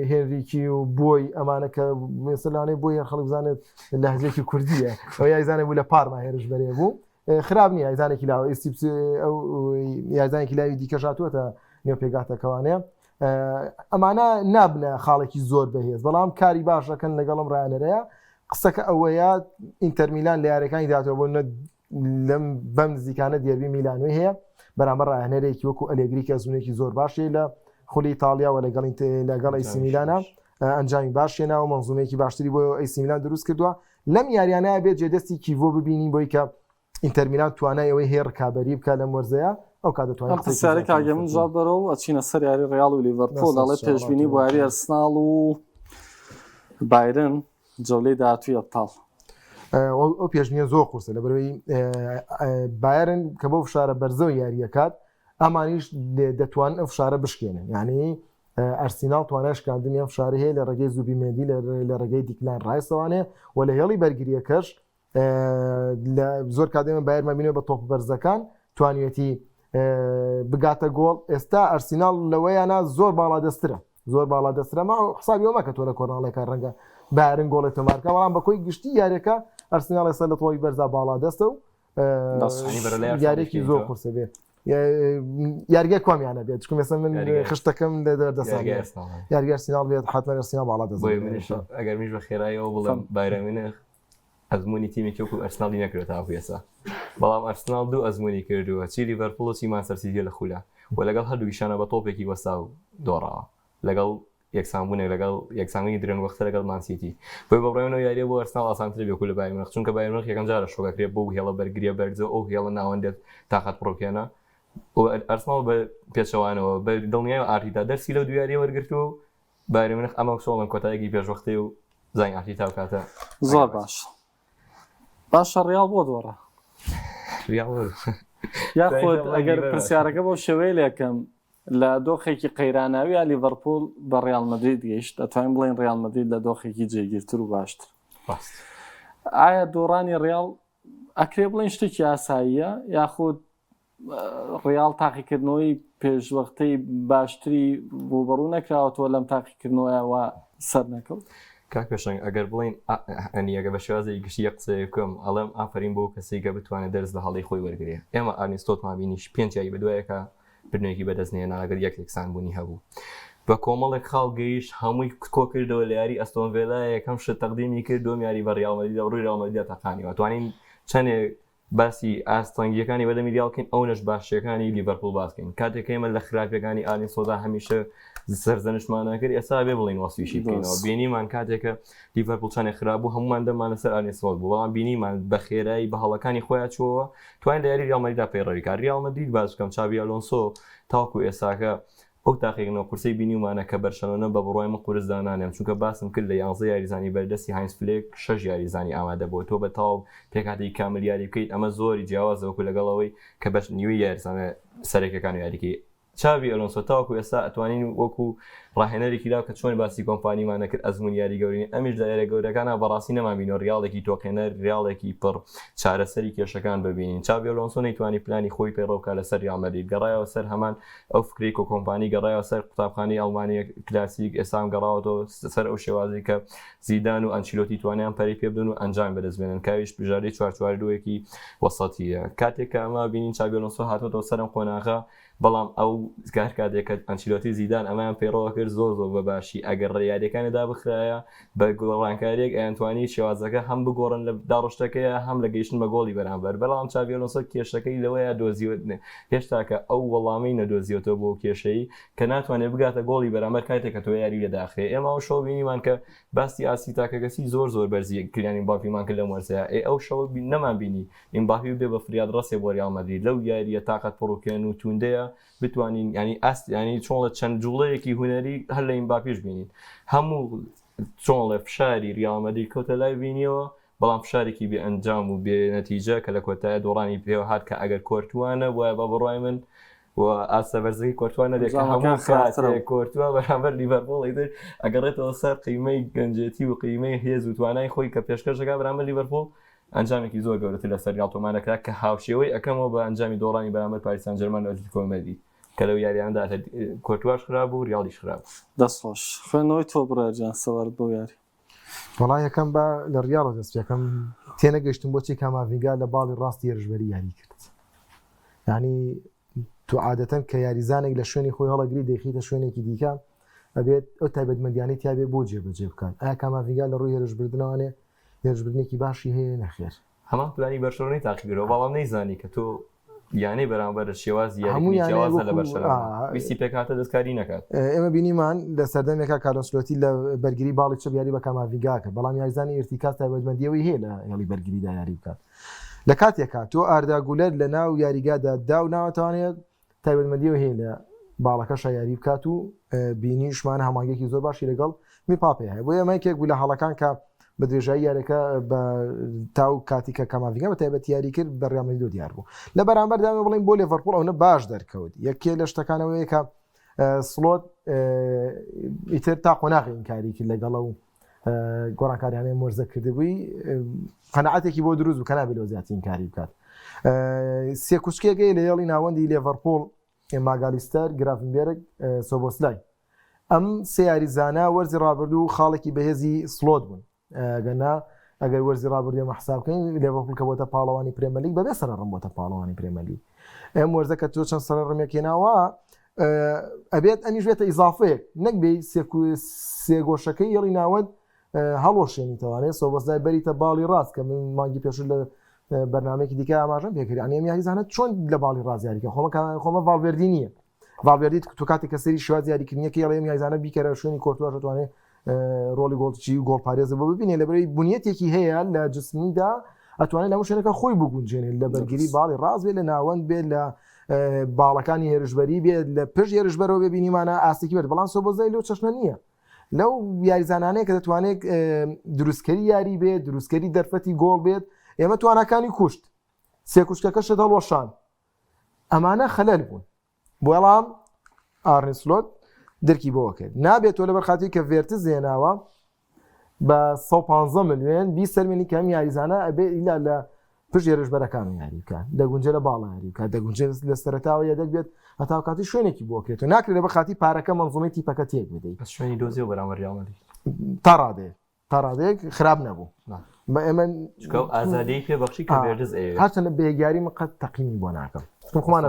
C: هێنریکی و بۆی ئەمانە کە مثلانەی بۆی خەڵک بزانێت لەهجەیەکی کوردیە ئەو یازانێ بوو لە پارما هێرش بەرێ بوو خراپ نییە یازانێکی لاوە ئێستی ئەو یازانێکی لاوی دیکە هاتووەتە نێو پێگاتەکەوانەیە ئەمانە نابنە خاڵێکی زۆر بەهێز بەڵام کاری باشەکەن لەگەڵم ڕایەنەرەیە قسەکە ئەوەیە ئینتەر میلان لە یاریەکانی داهاتوە بۆ لەم بەم نزیکانە دیێربی میلانوی هەیە بەرامبەر ڕایەنەرێکی وەکو ئەلێگری کە زوونێکی زۆر باشی لە خولی ئیتاڵیاوە لەگەڵ ئەیسی میلانە ئەنجامی باشێنا و مەنزومەیەکی باشتری بۆ ئەیسی میلان دروست کردووە لەم یاریانەیە بێت جێدەستی کیڤۆ ببینین بۆی کە ئینتەر میلان توانای ئەوەی هەیە ڕکابەری بکە لەم وەرزەیە ئەو کات دەتوانێت
A: قسەیەک کاگەمن جواب بەرەوە ئەچینە سەر یاری ڕیال و لیڤەرپۆڵ دەڵێ پێشبینی بۆ یاری ئەرسناڵ و بایرن جەولەی داهاتووی ئەبتاڵ
C: ئەو پێشنیە زۆر قورسە لەبەرەوەی بایرن کە بۆ فشارە بەرزەوە یاریەکات ئەمانیش دەتوان ئەو فشارە بشکێنن یعنی ئەرسیناڵ توانای شکاندنی ئەم فشارە هەیە لە ڕێگەی زوبیمێندی لە ڕێگەی دیکلان ڕایسەوانێ و لە هێڵی بەرگریەکەش زۆر کاتێمە بایر مەبینێ بە تۆپ بەرزەکان توانێتی بگاتە گۆڵ ئێستا ئەرسیناڵ لەوەیانە زۆر باڵا دەسترە زۆر باڵا دەسترەمە حسابی ئەومە کە تۆ لە کۆرناڵێکە ڕەنگە بارن گۆڵێت تۆمارکە بەڵام بە کۆی گشتی یاریەکە ئەرسیناڵ ئێستا لە تۆی بەرزا باڵا دەستە و یاریێکی زۆر قورسە بێ یاریگە کۆمیانە بێت چکم ێستا من خشتەکەم لە دەردەسان یاریگە ئەرسیناڵ بێت حتمما ئەرسیناڵ باڵا دەست
B: ئەگەر میش بە خێرایەوە بڵێم بایرەمینە ئەزمموی تیمێکی وەکو ئەرسناڵی نەکرێت تاکو ئێستا بەڵام ئەرسناڵ دوو ئەزمموی کردووە چی لیڤەرپۆڵ و چی مانچستەر سیتی لە خولە و لەگەڵ هەردوو شانە بە تۆپێکی وەستا و دۆڕاوە لەگەڵ یەکسانبوونێک لەگەڵ یەکسانگی درێن وەختە لەگەڵ مانسیتی بۆی بەڕێنەوە یاریە بۆ ئەرسناڵ ئاسانتر بێ لە بایر مونیخ چونکە بایر مونیخ یەکەم جارە شۆکەکرێت بۆ هێڵە بەرگریە بەرزە ئەو هێڵە ناوەندێت تاقەت بڕۆکێنە ئەرسناڵ بە پێچەوانەوە بە دڵنیای ئارتیتا دەرسی لەو دویاریە وەرگرتو و بایر مونیخ ئەمە سۆڵن کۆتاییەکی پێشوەختەی و زای ئارتیتا و کاتە
A: زۆر باشە ڕیاڵ بۆ دۆڕە یاخۆت ئەگەر پرسیارەکە بۆ شێوەیە لێکەم لە دۆخێکی قەیراناوی یا لیڤەرپوڵ بە ڕیال مەدرید گەیشت دەتوانین بڵێن ڕیال مەدرید لە دۆخێکی جێگیرتر و باشتر ئایا دۆڕانی ڕیال ئەکرێ بڵێن شتێکی ئاساییە یاخود ڕیال تاقیکردنەوەی پێشوەختەی باشتری ڕوبەڕوو نەکراوەتەوە لەم تاقیکردنەوەیەوە سەر نەکەوت
B: کاک پێشنگ ئەگەر بڵین ئەگە بە شێوازی گشتی یە قسەیەکەم ئەڵێم ئافرین بۆ کەسی گە بتوانێت دەرز لە هەڵی خۆی وەرگێ ئێمە ئارنیستۆتمان بینیش پێنجایی بەدوایەکە برنێکی بەدەستنێنە ئەگەر یەکسان بوونی هەبوو بە کۆمەڵێک خاڵ گەیشت هەمووی کۆ کردەوە لە یاری ئەستۆن ڤیلا یەکەم شت تەقدیمی کرد دۆم یاری بە ڕیال مەدرید ڕووی ڕیال مەدرید تاقانیەوە توانین چەندێک باسی ئاستەنگیەکانی بەدە میریالکەین ئەوەش باشیەکانی لیڤەرپوڵ باسکەین کاتێک ئێمە لە خراپەکانی ئارنیستۆدا هەمیشە سەرزەنشمانە کرد ئێستا بێ بڵین وەسویشی بکەینەوە بینیمان کاتێکە لیڤەرپوڵ چەندێک خراپبوو هەمومان دەمانە سەر ئارنیستۆ بوو بەڵام بینیمان بە خێرایی بە هەڵەکانی خۆیان چووەوە توانین لە یاری ریال مەدریددا پەیڕەوی کات ریال مەدرید باس بکەم چاوی ئەلۆنسۆ تاوەکو ئێستاکە ئەو تاقیکردنەوە قورسەی بینیمانە کە بەرشەلۆنە بە بڕۆی من قورسدا نانێم چونکە باسم کرد لە 11 یاریزانی بەردەستی هاینز فلێک 6 یاریزانی ئامادە بووە تۆ بە تاو پێکاتی کامل یاری بکەیت ئەمە زۆری جیاوازەوەکو لەگەڵەوەی کە بەش نیوەی یاریزانە سەرێکەکان و یاریکی چاوی ئەلۆنسۆ تاوەکو ئێستا ئەتوانین وەکو ڕاهێنەرێکی لا کە چۆن باسی کۆمپانیمانە کرد ئەزمون یاری گەورین ئەمیش لە یارە گەورەکانە بەڕاستی نەمابینەوە ریاڵێکی تۆقێنەر ریاڵێکی پڕ چارەسەری کێشەکان ببینین چاوی ئەلۆنسۆ نەیتوانی پلانی خۆی پەیڕەوکە لەسەر ریال مەدرید گەڕایەوە سەر هەمان ئەو فکری کۆ کۆمپانی گەڕایەوە سەر قوتابخانەی ئەڵمانی کلاسیک ئێستام گەڕاوەتەوە سەر ئەو شێوازی کە زیدان و ئەنچیلۆتی توانیان پەری پێ بدەن و ئەنجام بەدەستبێنن کاویش بژاردەی 4-4-2ێکی وەسەتیە کاتێک کە ئەمە بینین چاوی ئەلۆنسۆ هاتوۆتەوە سەرم قۆناغا بەڵام ئەو کاتێکە ئەنچیلۆتی زیدان ئەمایان پەیڕەوە کرد زۆر بە باشی ئەگەر ڕێیاریەکانەدا بخرایە بە گۆڕانکاریەک ئەیانتوانی شێوازەکە هەم بگۆڕن لە داڕشتەکەیە هەم لە گەیشتن بە گۆڵی بەرامبەر بەڵام چاوی ئەلۆنسۆ کێشەکەی لەوەیە دۆزیوت هێشتا کە ئەو وەڵامی نەدۆزیێتەوە بۆ کێشەی کە ناتوانێت بگاتە گۆڵی بەرامبەر کاتێکە تۆ یاری لەداخێ ئێمە ئەو شەو بینیمان کە باسی ئاسی تاکەگەسی زۆر بەرزی کلیانی باپیمان کرد لە وەرزەیە ئەو شەو نەمان بینی ئیمباپی بێ بە فریاد ڕەسێ بۆ ریال مەدرید لەو یاریە تاقەت پڕۆکێن و توندەیە بتوانین ینی ینی چۆن لە چەند جوڵەیەکی هوەری هەر لە ئیمباپیش بینین هەموو چۆن لە فشاری ریال مەدرید کەوتە لای بینیەوە بەڵام فشارێکی بێ ئەنجام و بێ نەتیجە کە لە کۆتایە دۆڕانی پێوە هات کە ئەگەر کۆرتوانە وایە بە بڕای من و ئاسە بەرزەکەی کۆرتوانە دێکە هەموو کۆرتووە بەرامبەر لیڤەرپوڵ ئیتر ئەگەڕێتەوە سەر قیمەی گەنجێتی و قیمەی هێز و توانای خۆی کە پێشکەشەکە بەرامبەر لیڤەرپوڵ ئەنجامێکی زۆر گەورەتر لەسەر ریاڵتۆمانەکرا کە هاوشێوەی ئەەکەمەوە بە ئەنجامی دۆڕانی بەرامبەر پاریس سان ژەرمان و ئەتلتیکۆ مەدرید کە لەو یاریاندا کۆرتواش خراپ و ریاڵیش خراپ
A: دەست خۆش خوێنەوەی تۆ بڕێجان سەوارد بۆ یاری
C: وەڵای یەکەم بە لە ریاڵە دەست یەکەم تێنەگەشتم بۆچی کاماڤینگا لە باڵی ڕاستی هێرشبەری یاری کرد یعنی تو عادەتەن کە یاریزانێک لە شوێنی خۆی هەڵەگری دەیخیتە شوێنێکی دیکە ئەبێت ئەو تایبەتمەندیانەی تیاابێ بۆ جێبەجێ بکات ئایا کاماڤینگا لە ڕووی هێرشبردنەوەنێ هێرشبردنێکی باشی هەیە نەخێر
B: هەمان پلانی بەرشەلۆنەی تاقیگرەوە بەڵام نەیزانی کە تۆ یانەی بەرامبەر شێوازی یاریجیاوازە لە بەرشەلۆنە ویستی پێکاتە دەستکاری نەکات
C: ئێمە بینیمان لە سەردەمێکا کارلۆسلۆتی لە بەرگری باڵی چەپ یاری بە کاماڤینگا کرد بەڵام یاریزانی ئێرتیکاس تایبەتمەندیەوەی هەیە لە هێڵی بەرگریدا یاری بکات لە کاتێکا تۆ ئاردا گولەر لە ناو یاریگادا دا و ناوەتوانێت تایبەتمەندیەوە هەیە لە باڵەکەش یاری بکات و بینیشمان هەماگێکی زۆر باشی لەگەڵ میپاپێ هەیە بۆ ئەمەیەکێک بوو لە هەڵەکان کە بە درێژایی یاریەکە بە تاو کاتیکە کاماڤینگا بە تایبەت یاری کرد بە ریال مەدرید دیار بوو لە بەرامبەردا بڵین بۆ لیڤەرپوڵ ئەوە باش دەرکەوت یەکێ لە شتەکانەوەیە کە سڵۆت ئیتر تا قۆناغی ئینکاری کرد لەگەڵە و گۆڕانکاریانەی مۆرزە کردبووی قەنەعەتێکی بۆ دروست بوو کە نابێت لەوە زیاتر ئینکاری بکات سێ کوچکێکی لە هێڵی ناوەندی لیڤەرپوڵ ماگالیستەر گرافنبێرگ سۆبۆسلای ئەم سێ یاریزانە وەرزی ڕابردوو خاڵێکی بەهێزی سڵۆت بوون گەنا ئەگەر وەرزی ڕابردووە مەحسابکەین لیڤەرپوڵ کە بۆتە پاڵەوانی پرێمەر لیگ بەبێ سەرڕم بۆتە پاڵەوانی پرێمەر لیگ ئەم وەرزە کە تۆ چەند سەرڕمێکێناوە ئەبێت ئەمیش بێتە ئیزافەیەک نەک بێ سێ گۆشەکەی هێڵی ناوەند هەڵۆشێنیتەوانێت سۆبۆسلای بەریتە باڵی ڕاست کە من مانگی پێشوو لە بەرنامەیەکی دیکە ئاماژەم پێکرد ئەنێم یاریزانە چۆن لە باڵی ڕازیاریکە خۆمە ڤالڤێردی نییە ڤالڤێردی تو کاتێک کە سەری شێواز یاریکردنیەکەی ئەڵێ یاریزانە بیکەرە شوێنی کۆرتووە دەتوانێت ڕۆلی گۆڵچی و گۆڵپارێزە بۆ ببینێ لەبەرەوەی بنیەتێکی هەیە لە جسمیدا ئەتوانێت لەمە شوێنەکە خۆی بگونجێنێت لە بەرگری باڵی ڕاست بێت لە ناوەند بێت لە باڵەکانی هێرشبەری بێت لە پشت هێرشبەرەوە ببینیمانە ئاستێکی بێت بەڵام سۆبۆزای لەو چەشنە نییە لەو یاریزانانەیە کە دەتوانێت دروستکەری یاری بێت دروستکەری دەرفەتی گۆڵ بێت ئێمە توانەکانی کوشت سێ کوشتەکەشە دەڵۆشان ئەمانە خەلەل بوون بۆڵام ئارنی سلۆت دەرکی بۆەوە کرد نابێت تۆ لەبەر خاتی کە ڤێرتز هێناوە بە 150 ملیۆن 20 سەرمێنی کەم یاریزانە ئەبێ ئیلا لە پشت هێرشبەرەکان یاری بکات دەگونجێ لە باڵ یاری بکات دەگونجێت لە سەرەتاوە یەدەک بێت هەتا کاتی شوێنێکی بۆ کرێت و ناکرێت لەبەر خاتی پارەکە مەنزومەی تیپەکە تێک بدەیت
B: شوێنی دۆزی و بەرامبەر ریاڵمەدی
C: تا ڕادەیەک خراپ نەبوو بە ئێمە
B: ئازادی پێ بەخشی کە ڤێرتز
C: هەرچەندە بێگاری من قەت تەقیمی بۆ ناکەم خۆمان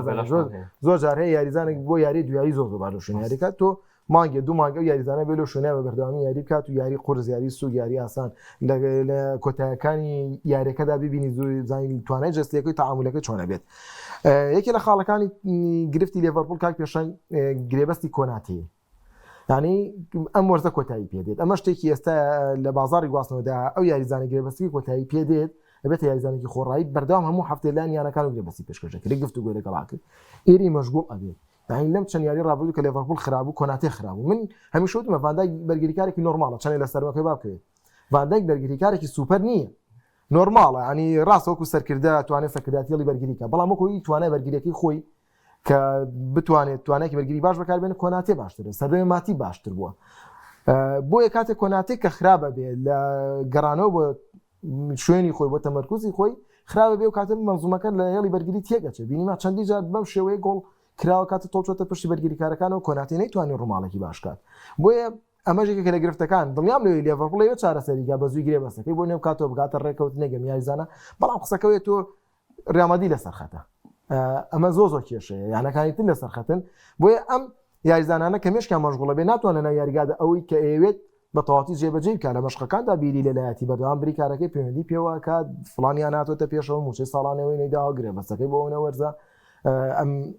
C: زۆر جار هەیە یاریزانێک بۆ یاری دوایی زۆر بار لە شوێن یاریکات تۆ مانگێ دوو مانگە و یاریزانە بێ لە شوێنە بە بەردەوامی یاری بکات و یاری قورس یاری سوگ یاری ئاسان لە کۆتایەکانی یاریەکەدا ببینی زوو زانی توانای جستیەکەی تەعاملەکە چۆنە بێت یەکێ لە خاڵەکانی گرفتی لێڤەرپوڵ کاک پێشەنگ گرێبەستی کۆناتی یعنی ئەم وەرزە کۆتایی پێدێت ئەمە شتێکی ئێستا لە بازاری گواستنەوەدا ئەو یاریزانە گرێبەستی کۆتایی پێدێت ئەبێت یاریزانێکی خۆڕایی بەردەوام هەموو هەفتەی لایەن یانەکان و گرێبەستی پێشکەشەکرێت گفتوگۆ لەگەڵا کرد ئێری مەشغوڵ ئەبێت یعنی لەم چەند یاری ڕابردوو کە لێڤەرپوڵ خرابوو کۆناتێ خرابوو من هەمیشە وتمە ڤان دایک بەرگریکارێکی نۆرماڵە چەندێک لە سەرمەکەی بابکەوێت ڤان دایک بەرگریکارێکی سوپەر نییە نۆرماڵە ینی ڕاستە وەکو سەرکردە توانێت سەرکردایەتی بەرگریکە بەڵام وەکوی توانای بەرگریەکەی خۆی کە بتوانێت توانایکی بەرگری باش بەکاربێنێت کۆناتێ باشترە سەردەمی ماتی باشتر بووە بۆیە کاتێک کۆناتێ کە خراپە بێت لە گەڕانەوە بە شوێنی خۆی بۆ تەمەرکوزی خۆی خراپە بێ و کاتێ مەنزومەکە لە هێڵی بەرگری تێگەچێت بینیمە چەندی جار بەم شێوەیە گۆڵ کراوە کاتە تۆچۆتە پشتی بەرگریکارەکانەوە کۆناتی نەیتوانێت ڕووماڵێکی باشکات بۆیە ئەمەژێکە کە لە گرفتەکان دڵنیام لەوەی لێڤەرپوڵ چارەسەریگا بە زووی گرێبەستەکەی بۆ نێو کاتەوە بگاتە ڕێکەوت نەگەم یاریزانە بەڵام قسەکەوێت تۆ ڕامەدی لەسەر خەتە ئەمە زۆر کێشەیە یانەکانی تر لەسەر خەتن بۆیە ئەم یاریزانانە کە مێشکیان مەشغوڵە بێ ناتوانە ناو یاریگادا ئەوەی کە ئەوێت بە تەواتی جێبەجێ بکات لە مەشقەکاندا بیری لەلایەتی بەردەوام بریکارەکەی پەیوەندی پێوە کات فڵانیان هاتۆتە پێشەوە موچەی ساڵانەوەی نەیداوە گرێبەستەکەی بۆەوە وەرزە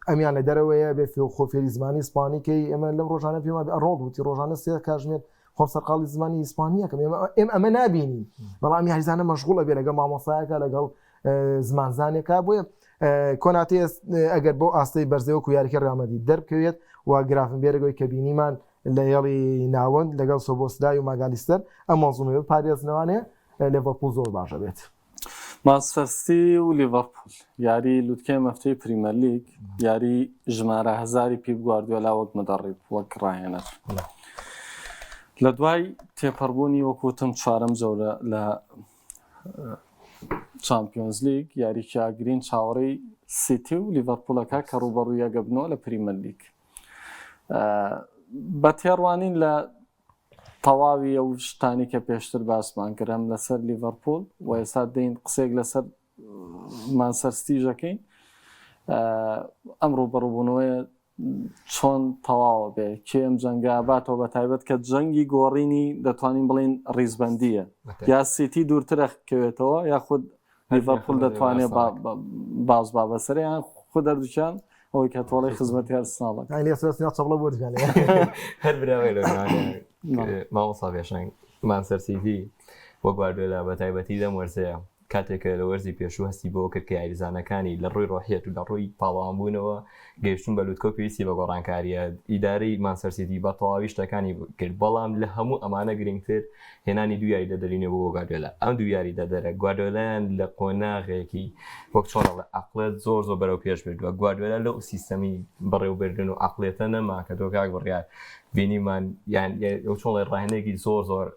C: ئەمیان لە دەرەوەیە بێ خۆفێری زمانی ئیسپانیکەی ئێمە لەم ڕۆژانە پێما ڕۆڵ وتی ڕۆژانە سێ کاژمێر خۆ سەرقاڵی زمانی ئیسپانیەکەم ئەمە نابینی بەڵام یاریزانە مەشغوڵە بێ لەگەڵ مامۆسایەکە لەگەڵ زمانزانێکە بۆیە کۆناتی ئەگەر بۆ ئاستەی بەرزەوە و یاریکە ڕامەدی دەربکەوێت و گرافنبێرەگەی کە بینیمان لە هێڵی ناوەند لەگەڵ سۆبۆسلای و ماگالیستەر ئەم مەنزومەیە پارێزنەوانەیە لێڤەرپوڵ زۆر باشە بێت
A: مانچستەر و لیڤەرپوڵ یاری لوتکەی مەفتەی پریمەر لیگ یاری ژمارە هەزاری پیپ گواردیۆلا وەک مدەڕیب وەک ڕاهێنەر لە دوای تێپەڕبوونی وەکوتم چوارەم جەورە لە چامپیۆنز لیگ یاریکی ئاگرین چاوەڕێی سیتی و لیڤەرپوڵەکە کە ڕوبەڕووی یەگەبنەوە لە پریمەر لیگ بە تێڕوانین لە تەواوی ئەو شتانی کە پێشتر باسمان کردم لەسەر لیڤەرپوڵ و ئێستا دەین قسێک لەسەر مانچستەرسیژەکەین ئەم ڕوبەڕووبوونەوەی چۆن تەواوە بێ کێم جەنگا باتەوە بە تایبەت کە جەنگی گۆڕینی دەتوانین بڵین ڕیزبەندیە یا سیتی دوورترە کەوێتەوە یاخود لیڤەرپوڵ دەتوانێت باز با بەسەریان خۆ دەردووچان ئەوەی کە تۆڵی خزمەتی ئەرسناڵە
B: هەر براوەی لە مامۆستا پێشەنگ مانچستەر سیتی وەک گواردیۆلا بە تایبەتی دەم وەرزەیە کاتێکە لە وەرزی پێشوو هەستی بۆ کرد کە یاریزانەکانی لە ڕووی ڕۆحیەت و لە ڕووی پاڵەوانبوونەوە گەیشتون بە لوتکۆ پێویستی بە گۆڕانکاریە ئیدارەی مانچستەر سیتی بە تەواوی شتەکانی کرد بەڵام لە هەموو ئەمانە گرنگتر هێنانی دو یاری دەدەرینێ بۆ گواردیۆلا ئەم دو یاری دەدەرە گواردیۆلایان لە قۆناغێکی وەک چۆنەڵە عەقڵێت زۆر بەرەو پێش بردووە گواردیۆلا لەو سیستەمی بەڕێوەبردن و عەقڵێتە نەما کە تۆ کاک بڕیار بینیمان یان چۆڵی ڕاهێنێکی زۆر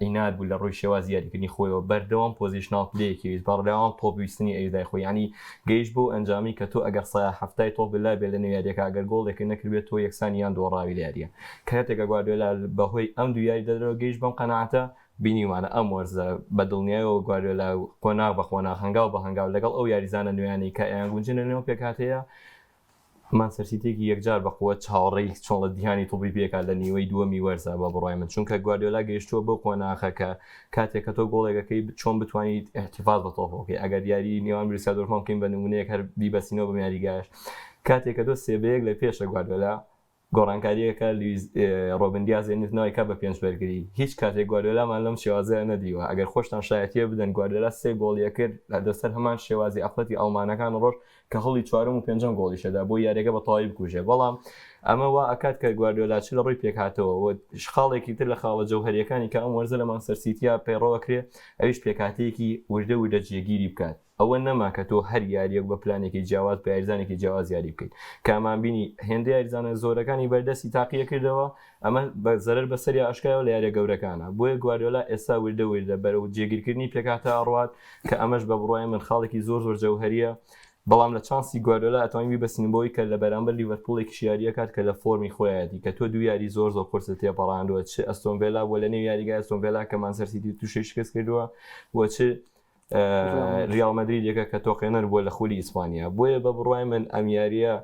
B: عینات بوو لە ڕووی شێواز یاریکردنی خۆیەوە بەردەوام پۆزیشنال پلەیەکی بەردەوام تۆپویستنی ئەیدای خۆی ینی گەیشت بۆ ئەنجامی کە تۆ ئەگەر سایە هەفتای تۆپ بلا بێ لە نوێیاریەکە ئەگەر گۆڵێکی نەکردبێت تۆ یەکسانیان دۆڕاوی یاریە کاتێکە گواردیۆلا بەهۆی ئەم دو یاری دەدرەوە گەیشت بەم قەناعەتە بینیمانە ئەم وەرزە بە دڵنیایەوە گواردیۆلا قۆناغ بە قۆناغ هەنگاو بە هەنگاو لەگەڵ ئەو یاریزانە نوێیانی کە ئەیان گونجنە نێو پێکاتەیە مانچستەر سیتیێکی یەکجار بەقووە چاوەڕێی چۆڵە دیهانی تۆپی پێکات لە نیوەی دووەمی وەرزە بە بڕای من چونکە گواردیۆلا گەیشتووە بۆ قۆناغەکە کاتێک کە تۆ گۆڵێکەکەی چۆن بتوانیت احتیفاظ بە تۆپەکەی ئەگەر یاری نێوان بریسا دۆرمان بکەین بە نمونەیەک هەر بیبەسینەوە بە یاریگاش کاتێککە دۆ سێبەیەک لە پێشە گواردۆلا گۆڕانکاریەکە ڕۆبن دیازێنیتنەوەی کە بە 5 وەرگری هیچ کاتێک گواردۆلامان لەم شێوازەیە نەدیوە ئەگەر خۆشتان شایەتیە بدەن گواردۆلا 3 گۆڵیە کرد لە دەسەر هەمان شێوازی ئەفڵەتی ئەڵمانەکان ڕۆژ کە هەڵی 4 و 5 گۆڵی شەدا بۆ یاریەکە بە تەواوی بکوژێ بەڵام ئەمە وا ئەکات کە گواردۆلا چ لە ڕووی پێکهاتەوە خاڵێکی تر لە خاڵە جەوهەریەکانی کە ئەم وەرزە لە مانچستەر سیتیە پەیڕەوەکرێ ئەویش پێکهاتەیەکی وردە جێگیری بکات ئەوە نەما کە تۆ هەر یاریەک بە پلانێکی جیاواز بە یاریزانێکی جیاواز یاری بکەیت کامان بینی هێندە یاریزانە زۆرەکانی بەردەستی تاقیە کردەوە ئەمە بە زەرەر بەسەری ئاشکایەوە لە یاریە گەورەکانە بۆیە گواردۆلا ئێستا وردە بەرەو جێگیرکردنی پێکاتە ئەڕوات کە ئەمەش بە بڕای من خاڵێکی زۆر جەوهەریە بەڵام لە چانسی گواردۆلا ئەتوانین ببەستین بۆی کە لە بەرامبەر لیڤەرپوڵێکی یاریە کات کە لە فۆرمی خۆیەتی کە تۆ دوو یاری زۆر قورسە تێپەڕاندووە چ ئەستۆن ڤیلا بۆ لە نێو یاریگای ئەستۆن ڤیلا کە مانچستەر سیتی تووشی شکست کردووە بۆ چ ریال مەدریدێکە کە تۆقێنەر بووە لە خولی ئیسپانیا بۆیە بە بڕای من ئەم یاریە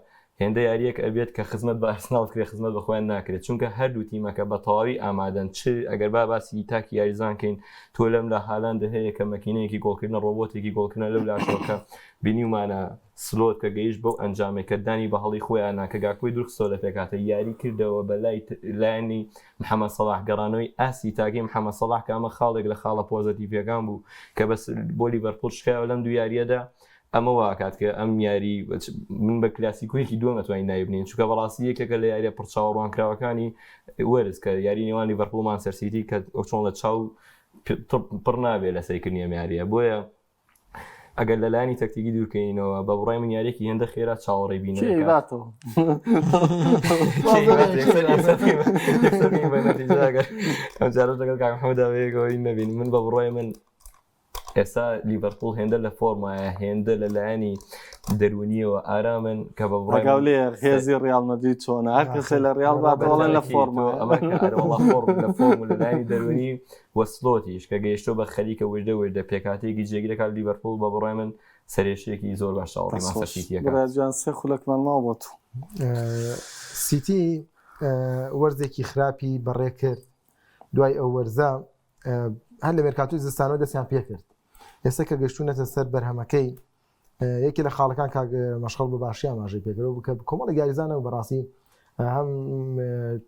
B: هێندە یاریەک ئەبێت کە خزمەت بە ئارسناڵ کرێ خزمەت بە خۆیان ناکرێت چونکە هەردوو تیمەکە بە تەواوی ئامادەن چ ئەگەر باسی تاکی یاریزان کەین تۆ لەم لە هالاند هەیە کە مەکینەیەکی گۆڵکردنە ڕۆبۆتێکی گۆڵکردنە لەو لاشۆکە بینیمانە سلۆت کە گەیشت بەو ئەنجامێکە دانی بە هەڵی خۆیان ناکە گاکۆی دوورخسۆ لە پێکاتە یاری کردەوە بە لایانی محەممەد سەڵاح گەڕانەوەی ئاسی تاگەی محەممەد سەڵاح کە ئەمە خاڵێک لە خاڵە پۆزەتیڤەکان بوو کە بەس بۆ لیڤەرپوڵ شکایەوە لەم دوو یاریەدا ئەمە واکات کە ئەم یاری من بە کلاسیکۆیەکی دووەم ئەتوانین نایبنین چونکە بەڕاستی یەکێکە لە یاریە پڕچاوەڕوانکراوەکانی وەرز کە یاری نێوان لیڤەرپوڵ مانچستەر سیتی کە چۆن لە چاو پڕ نابێت لە سەیکردنی ئەم یاریە بۆیە ئەگەر لەلایانی تەکتیکی دوورکەینەوە بە بڕای من یاریێکی هێندە خێرا چاوەڕێ بینێتەوە ئەم جارە لەگەڵ کاک محەممەداوەیەکەوەی نەبین من بە بڕای من ئێستا لیڤەرپوڵ هێندە لە فۆرمایە هێندە لەلایانی دەرونیەوە ئارامن کە بە بڕای
A: لێر هێزی ڕیال مەدرید چۆنە هەر کەسێ لە ڕیال بڵێن لە فۆرمە
B: ئەمە لە فۆرم لەلایانی دەرونی وەسلۆتیش کە گەیشتۆ بە خەریکە وردە پێکاتێکی جێگیرەکە لیڤەرپوڵ بە بڕای من سەرێشەیەکی زۆر باش چاوەڕێی مانچستەر سیتیەکە
A: سێ خولەکمان ماوە بۆ تو
C: سیتی وەرزێکی خراپی بەڕێ کرد دوای ئەو وەرزە هەر لە مێرکاتۆی زستانەوە دەستیان پێ کرد ئێستا کە گەشتونەتە سەر بەرهەمەکەی یەکی لە خاڵەکان کاک مەشغەڵ بە باشیان ماژەی پێکەوە بکە کۆمەڵی یاریزانەوە بەڕاستی هەم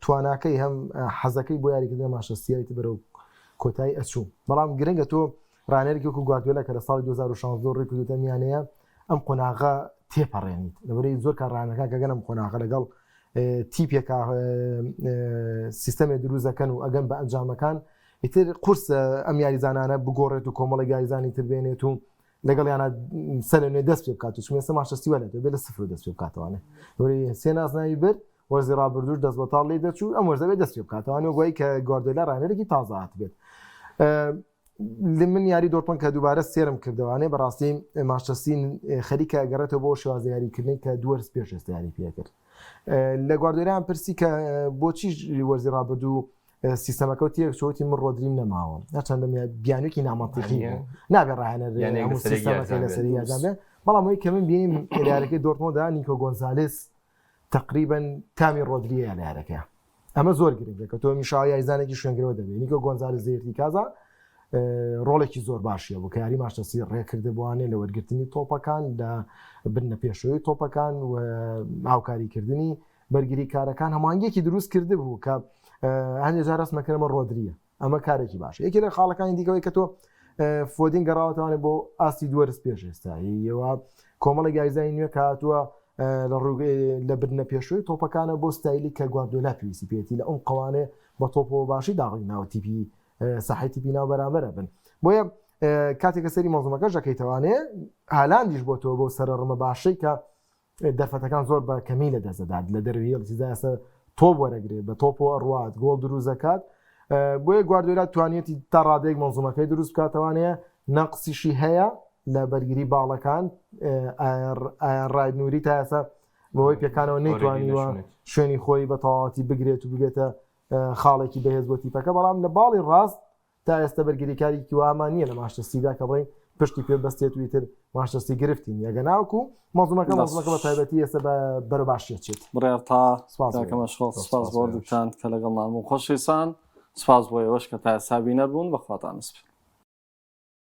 C: تواناکەی هەم حەزەکەی بۆ یاریکردن مانچستەریتی بەرەو کۆتایی ئەچوو بەڵام گرنگە تۆ ڕانێرێکی وەکو گواردیۆلا کە لە ساڵی 2016 ڕێکردوتە میانەیە ئەم قۆناغە تێپەڕێنیت لەبەرەوەی زۆر کار ڕانەکان کە گەنم قۆناغە لەگەڵ تیپێکە سیستەمێ دروستەکەن و ئەگەن بە ئەنجامەکان ئیتر قورس ئەم یاریزانانە بگۆڕێت و کۆمەڵی یاریزانی تر بێنێت و لەگەڵ یانە سەرێ دەست پێ بکات و چمێسە مانچستەری وەلێت بێت لە سفر دەست پێ بکاتەوەانێ وەری سێ نازناوی بر وەرزی ڕابردوش دەست بەتاڵ لێ دەچوو ئەم وەرزە بێت دەست پێ بکاتەوەانێ و گوایی کە گواردیۆلا ڕانێرێکی تازە هات بێت من یاری دۆرتمن کە دووبارە سێرم کردەوەانێ بەڕاستی مانچستەری خەریکە گەڕێتەوە بۆ شێوازە یاریکردنی کە دووەرز پێش ئێستا یاری پێ کرد لە گواردیۆلایان پرسی کە بۆچی وەرزی ڕابردوو سیستەمەکە تێک چۆتی من ڕۆدریم نەماوە نەچەندە بیانوێکی نامەتیقی نابێ ڕاهێنەر سیستەمەکەی لەسەری یازان بێ بەڵام ئەوەی کە من بینیم یاریەکەی دۆرتمۆندا نیکۆ گۆنزالێس تقریبا تامی ڕۆدریە لە یاریەکە ئەمە زۆر گرنگە کە تۆ میشاو یاریزانێکی شوێنگرەوە دەبێت نیکۆ گۆنزالێس زێرتی کازا ڕۆڵێکی زۆر باشیە بۆ کە یاری مانچستەری ڕێکردبووانێ لە وەرگرتنی تۆپەکان لە بنە پێشەوەی تۆپەکان و هاوکاریکردنی بەرگری کارەکان هەمانگیەکی دروست کرده بوو کە هەندێک جار ڕاستمەکەمە ڕۆدریە ئەمە کارێکی باشە یەکی لە خاڵەکانی دیکەوەی کە تۆ فۆدین گەڕاوەتەوانێت بۆ ئاستی دووەرز پێش ئێستاییەوە کۆمەڵی یاریزانی نوێ کاتووە لە برنە پێشووی تۆپەکانە بۆ ستایلی کە گواردیۆلا پێویستی پێێتی لە ئەم قەوانێ بە تۆپەوە باشی داغی ناوە تیپی ساحەتی پیناو بەرامبەرە بن بۆیە کاتێکە سەری مۆزمەکە ژەکەیتەوانێ هالاندیش بۆ تۆ بۆ سەرڕمە باشەی کە دەرفەتەکان زۆر بە کەمی لە دەستداد لە دەرویە سیزاسە تۆپ وەرەگرێت بە تۆپەوە ڕوات گۆڵ دروست دەکات بۆیە گواردیۆلا توانێتی تا ڕادەیەک مۆزمەکەی دروست بکاتەوانەیە نەقسیشی هەیە لە بەرگری باڵەکان ڕایبنووری تا ئێستا بەهۆی پێکانەوە نەیتوانیوە شوێنی خۆی بە تەواوەتی بگرێت و ببێتە خاڵێکی بەهێز بۆ تیپەکە بەڵام لە باڵی ڕاست تا ئێستا بەرگریکارێکی وامان نییە لە مانچستەریدا کە بڵێن پشتی پێ بەستێت و ئیتر مانچستەری گرفتین یەگە ناوکو مۆزمەکە بە تایبەتی ئێستا بەرە باشیت چێت
A: بڕێر تا سپاس بۆ دوتان کە لەگەڵ نام و خۆشویستان سپاس بۆ ئێوەش کە تا ئێستا بینەر بوون بەخواتان سپێ